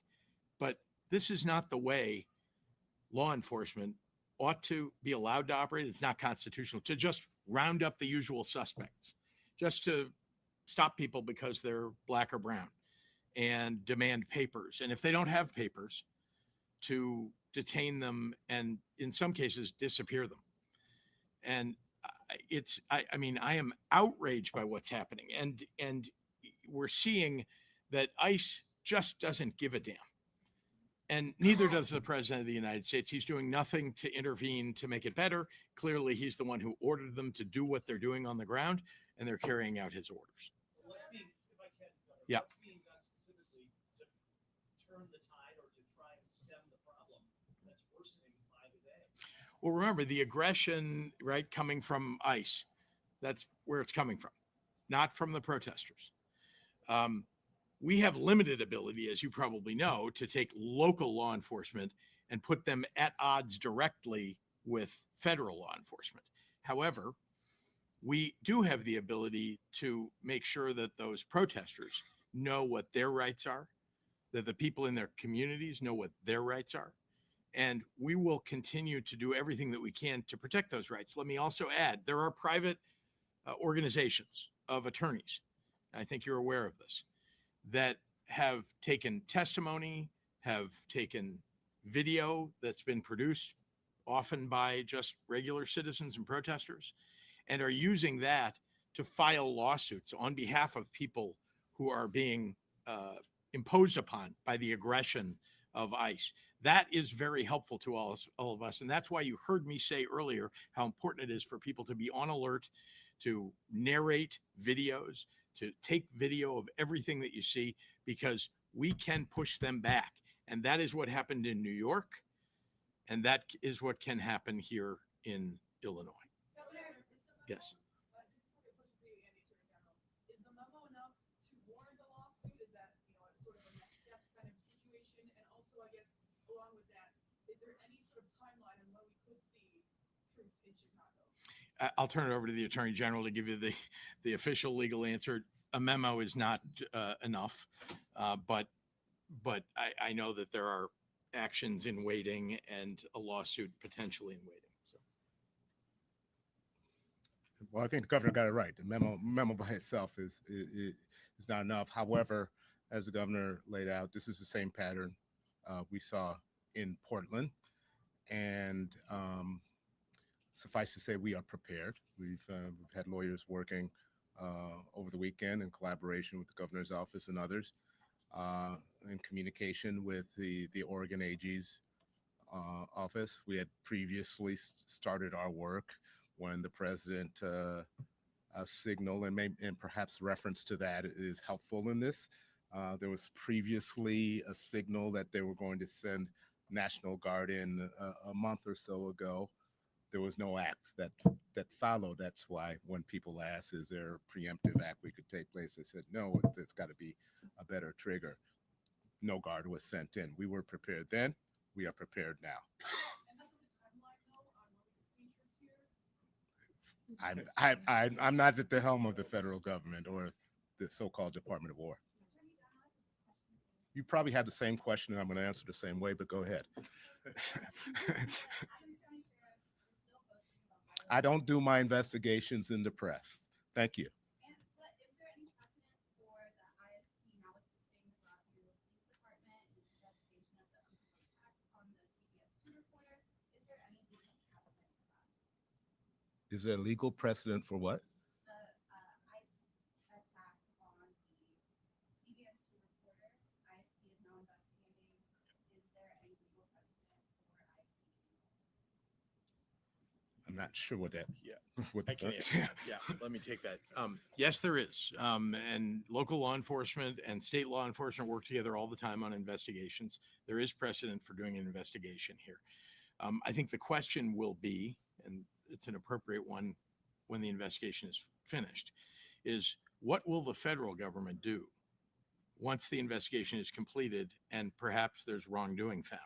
But this is not the way law enforcement ought to be allowed to operate. It's not constitutional to just round up the usual suspects, just to stop people because they're black or brown and demand papers. And if they don't have papers, to detain them and in some cases disappear them. And I mean, I am outraged by what's happening. And we're seeing that ICE just doesn't give a damn. And neither does the president of the United States. He's doing nothing to intervene to make it better. Clearly, he's the one who ordered them to do what they're doing on the ground, and they're carrying out his orders. What's being, if I can, Governor, Yeah. what's being done specifically to turn the tide or to try and stem the problem that's worsening by the day? Well, remember the aggression, right, coming from ICE. That's where it's coming from, not from the protesters. We have limited ability, as you probably know, to take local law enforcement and put them at odds directly with federal law enforcement. However, we do have the ability to make sure that those protesters know what their rights are, that the people in their communities know what their rights are. And we will continue to do everything that we can to protect those rights. Let me also add, there are private organizations of attorneys, I think you're aware of this, that have taken testimony, have taken video that's been produced often by just regular citizens and protesters, and are using that to file lawsuits on behalf of people who are being imposed upon by the aggression of ICE. That is very helpful to all of us. And that's why you heard me say earlier how important it is for people to be on alert, to narrate videos, to take video of everything that you see, because we can push them back. And that is what happened in New York. And that is what can happen here in Illinois. Yes. Is the memo enough to warrant a lawsuit? Is that, sort of a next steps kind of situation? And also, I guess, along with that, is there any sort of timeline on when we could see troops in Chicago? I'll turn it over to the Attorney General to give you the official legal answer. A memo is not enough, but I know that there are actions in waiting and a lawsuit potentially in waiting. So. Well, I think the governor got it right. The memo by itself is not enough. However, as the governor laid out, this is the same pattern we saw in Portland, and suffice to say, we are prepared. We've had lawyers working over the weekend in collaboration with the governor's office and others, in communication with the Oregon AG's office. We had previously started our work when the president signal and perhaps reference to that is helpful in this. There was previously a signal that they were going to send National Guard in a month or so ago. There was no act that followed. That's why when people ask, is there a preemptive act we could take place? I said, no, it's got to be a better trigger. No guard was sent in. We were prepared then. We are prepared now. I'm not at the helm of the federal government or the so-called Department of War. You probably had the same question, and I'm going to answer the same way, but go ahead. I don't do my investigations in the press. Thank you. But is there any precedent for the ISP now assisting the Broadview Police Is there a legal precedent for what? The ICE attack on the CBS 2 reporter, ISP is now investigating. Is there any legal precedent for ISP? I'm not sure what that. Yeah, What I can answer. Yeah, let me take that. Yes, there is. And local law enforcement and state law enforcement work together all the time on investigations. There is precedent for doing an investigation here. I think the question will be, and it's an appropriate one when the investigation is finished, is what will the federal government do once the investigation is completed and perhaps there's wrongdoing found?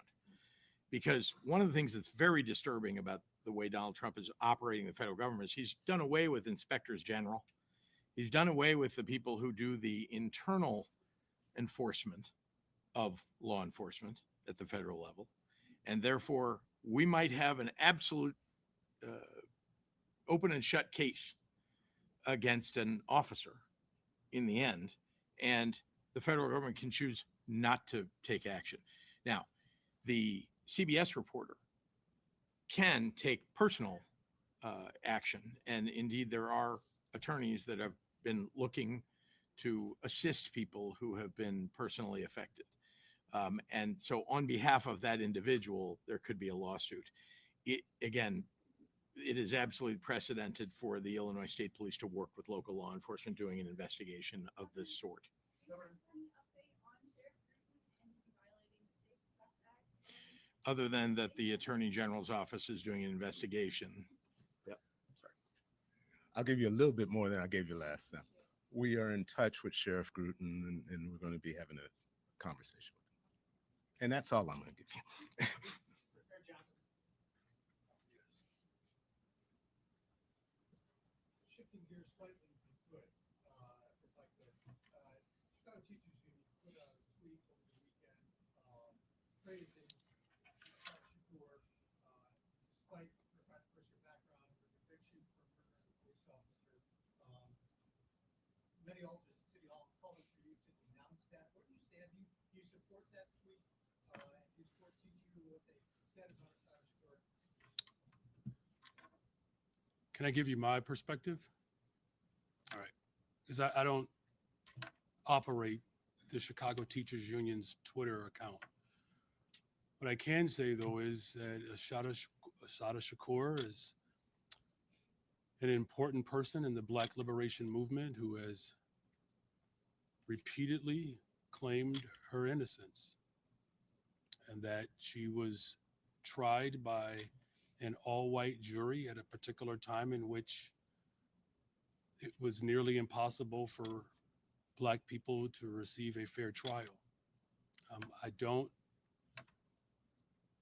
Because one of the things that's very disturbing about the way Donald Trump is operating the federal government is he's done away with inspectors general. He's done away with the people who do the internal enforcement of law enforcement at the federal level. And therefore, we might have an absolute open and shut case against an officer in the end, and the federal government can choose not to take action. Now, the CBS reporter can take personal action, and indeed there are attorneys that have been looking to assist people who have been personally affected. And so on behalf of that individual, there could be a lawsuit. It is absolutely precedented for the Illinois State Police to work with local law enforcement doing an investigation of this sort. Other than that, the Attorney General's office is doing an investigation. Yep. Sorry. I'll give you a little bit more than I gave you last time. We are in touch with Sheriff Gruton, and we're going to be having a conversation with him. And that's all I'm going to give you. Shifting gears slightly, if you could, if I could. Chicago Teachers Union put out a tweet over the weekend praising Shakur, despite her controversial background, her conviction for murdering a police officer. Many alders at City Hall calling for you to denounce that. Where do you stand? Do you support that tweet? Do you support TTU, what they said about Shakur? Can I give you my perspective? All right. Because I don't operate the Chicago Teachers Union's Twitter account. What I can say, though, is that Assata Shakur is an important person in the Black liberation movement who has repeatedly claimed her innocence, and that she was tried by an all-white jury at a particular time in which it was nearly impossible for Black people to receive a fair trial. I don't,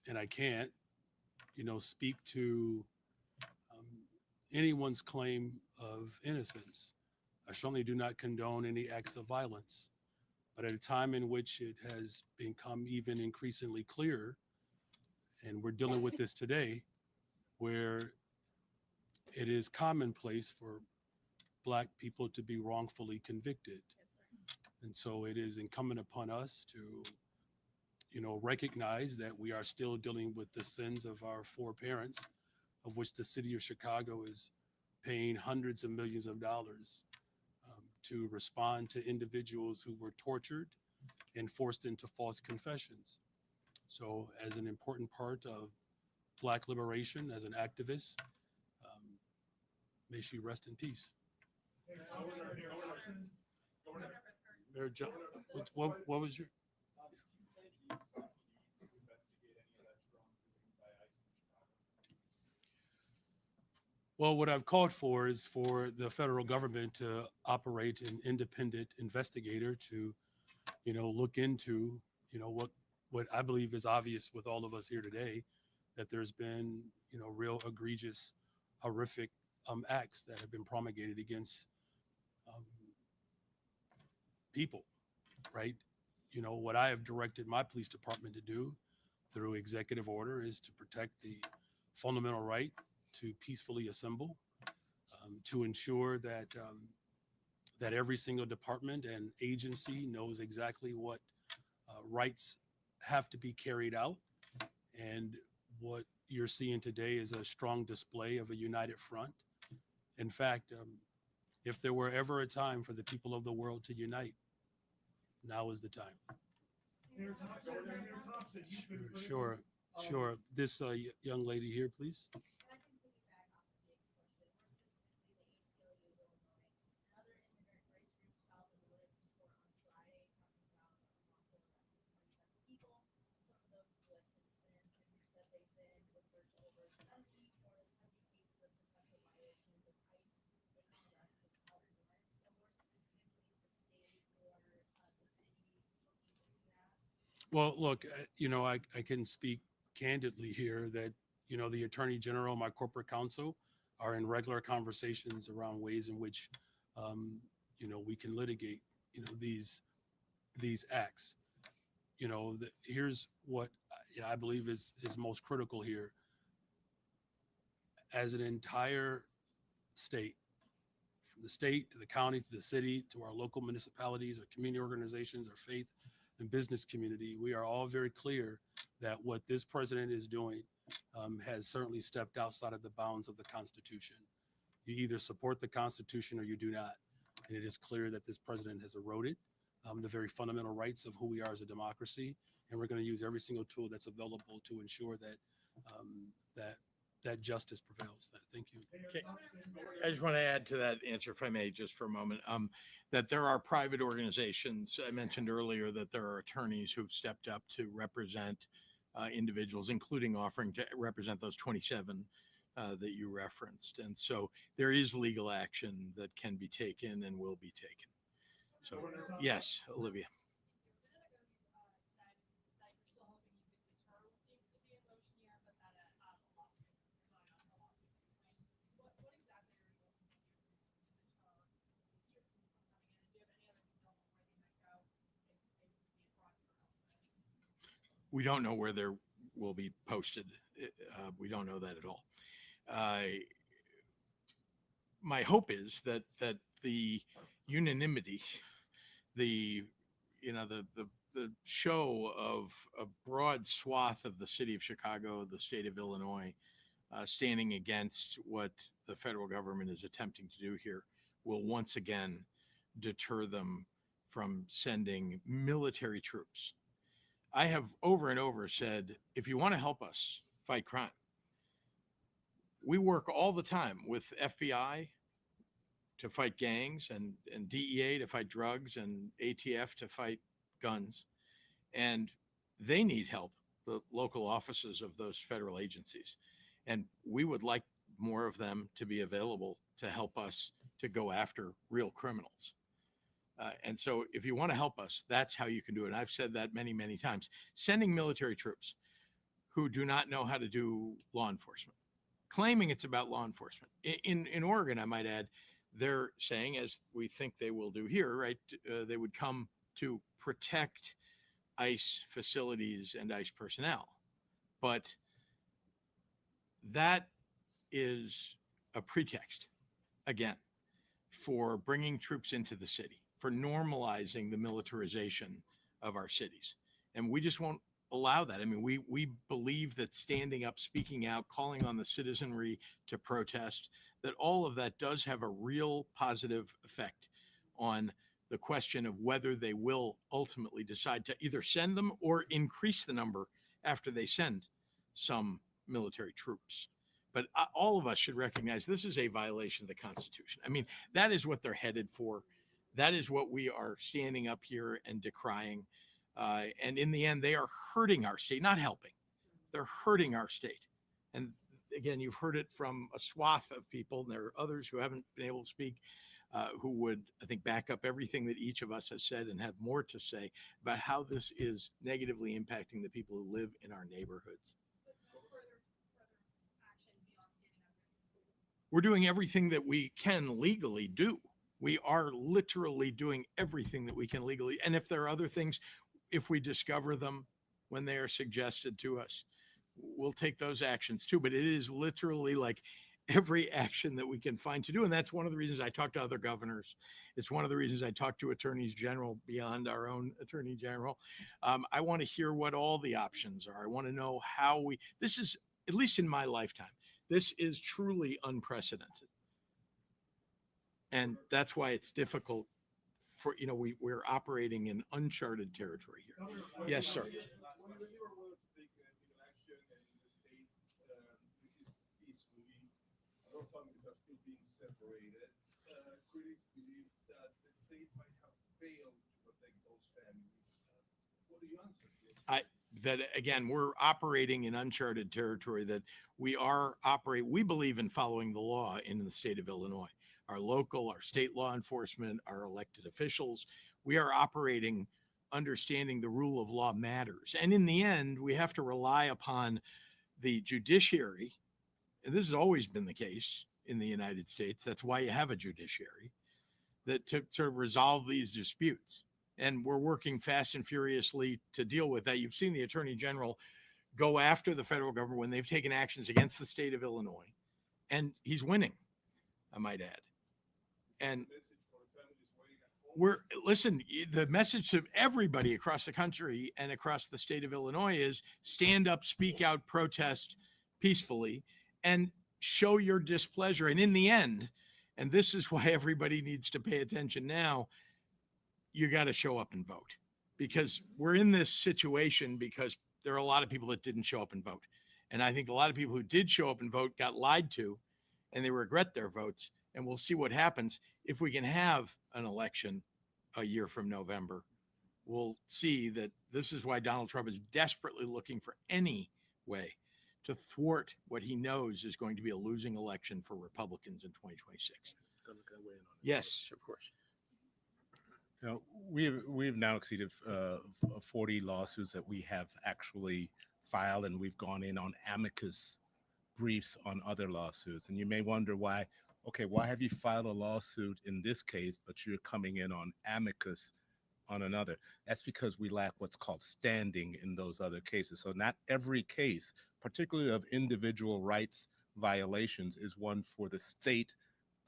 and I can't, speak to anyone's claim of innocence. I certainly do not condone any acts of violence, but at a time in which it has become even increasingly clear, and we're dealing with this today, where it is commonplace for Black people to be wrongfully convicted. And so it is incumbent upon us to, recognize that we are still dealing with the sins of our foreparents, of which the city of Chicago is paying hundreds of millions of dollars to respond to individuals who were tortured and forced into false confessions. So as an important part of Black liberation, as an activist, may she rest in peace. Mayor John, what was your? Well, what I've called for is for the federal government to operate an independent investigator to, look into, what I believe is obvious with all of us here today, that there's been, real egregious, horrific acts that have been promulgated against people, right? What I have directed my police department to do through executive order is to protect the fundamental right to peacefully assemble, to ensure that that every single department and agency knows exactly what rights have to be carried out. And what you're seeing today is a strong display of a united front In fact, if there were ever a time for the people of the world to unite, now is the time. Mayor Thompson, you've been very, Sure, sure. This young lady here, please. Well, look, I can speak candidly here that, the Attorney General, my corporate counsel are in regular conversations around ways in which, we can litigate, these acts. Here's what I believe is most critical here. As an entire state, from the state to the county to the city to our local municipalities, our community organizations, our faith and business community, we are all very clear that what this president is doing has certainly stepped outside of the bounds of the Constitution. You either support the Constitution or you do not. And it is clear that this president has eroded the very fundamental rights of who we are as a democracy. And we're going to use every single tool that's available to ensure that that justice prevails. Thank you. Okay. I just want to add to that answer, if I may, just for a moment, that there are private organizations. I mentioned earlier that there are attorneys who've stepped up to represent individuals, including offering to represent those 27 that you referenced. And so there is legal action that can be taken and will be taken. So, yes, Olivia. We don't know where there will be posted. We don't know that at all. My hope is that the unanimity, the show of a broad swath of the city of Chicago, the state of Illinois, standing against what the federal government is attempting to do here will once again deter them from sending military troops. I have over and over said, if you want to help us fight crime, we work all the time with FBI to fight gangs and DEA to fight drugs and ATF to fight guns. And they need help, the local offices of those federal agencies. And we would like more of them to be available to help us to go after real criminals. And so if you want to help us, that's how you can do it. And I've said that many, many times. Sending military troops who do not know how to do law enforcement, claiming it's about law enforcement. In Oregon, I might add, they're saying, as we think they will do here, right, they would come to protect ICE facilities and ICE personnel. But that is a pretext, again, for bringing troops into the city, for normalizing the militarization of our cities. And we just won't allow that. I mean, we believe that standing up, speaking out, calling on the citizenry to protest, that all of that does have a real positive effect on the question of whether they will ultimately decide to either send them or increase the number after they send some military troops. But all of us should recognize this is a violation of the Constitution. I mean, that is what they're headed for. That is what we are standing up here and decrying. And in the end, they are hurting our state, not helping. They're hurting our state. And again, you've heard it from a swath of people, and there are others who haven't been able to speak, who would, I think, back up everything that each of us has said and have more to say about how this is negatively impacting the people who live in our neighborhoods. We're doing everything that we can legally do. We are literally doing everything that we can legally. And if there are other things, if we discover them when they are suggested to us, we'll take those actions too. But it is literally like every action that we can find to do. And that's one of the reasons I talk to other governors. It's one of the reasons I talk to attorneys general beyond our own attorney general. I want to hear what all the options are. I want to know how this is, at least in my lifetime, this is truly unprecedented. And that's why it's difficult for, we're operating in uncharted territory here. Yes, sir. When you were willing to take action and the state resist peacefully, although families are still being separated, critics believe that the state might have failed to protect those families. What do you answer to this? That again, we're operating in uncharted territory, that we believe in following the law in the state of Illinois. Our local, our state law enforcement, our elected officials, we are operating understanding the rule of law matters. And in the end, we have to rely upon the judiciary. And this has always been the case in the United States. That's why you have a judiciary, that to sort of resolve these disputes. And we're working fast and furiously to deal with that. You've seen the Attorney General go after the federal government when they've taken actions against the state of Illinois, and he's winning, I might add. And the message to everybody across the country and across the state of Illinois is stand up, speak out, protest peacefully, and show your displeasure. And in the end, and this is why everybody needs to pay attention now, you got to show up and vote, because we're in this situation because there are a lot of people that didn't show up and vote. And I think a lot of people who did show up and vote got lied to, and they regret their votes. And we'll see what happens if we can have an election a year from November. We'll see that this is why Donald Trump is desperately looking for any way to thwart what he knows is going to be a losing election for Republicans in 2026. Yes, of course. We've now exceeded 40 lawsuits that we have actually filed, and we've gone in on amicus briefs on other lawsuits. And you may wonder why have you filed a lawsuit in this case, but you're coming in on amicus on another? That's because we lack what's called standing in those other cases. So not every case, particularly of individual rights violations, is one for the state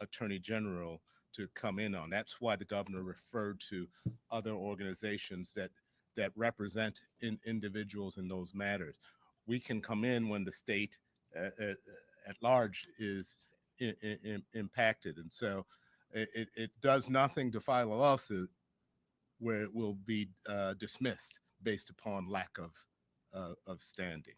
attorney general to come in on. That's why the governor referred to other organizations that represent individuals in those matters. We can come in when the state at large is impacted. And so it does nothing to file a lawsuit where it will be dismissed based upon lack of standing.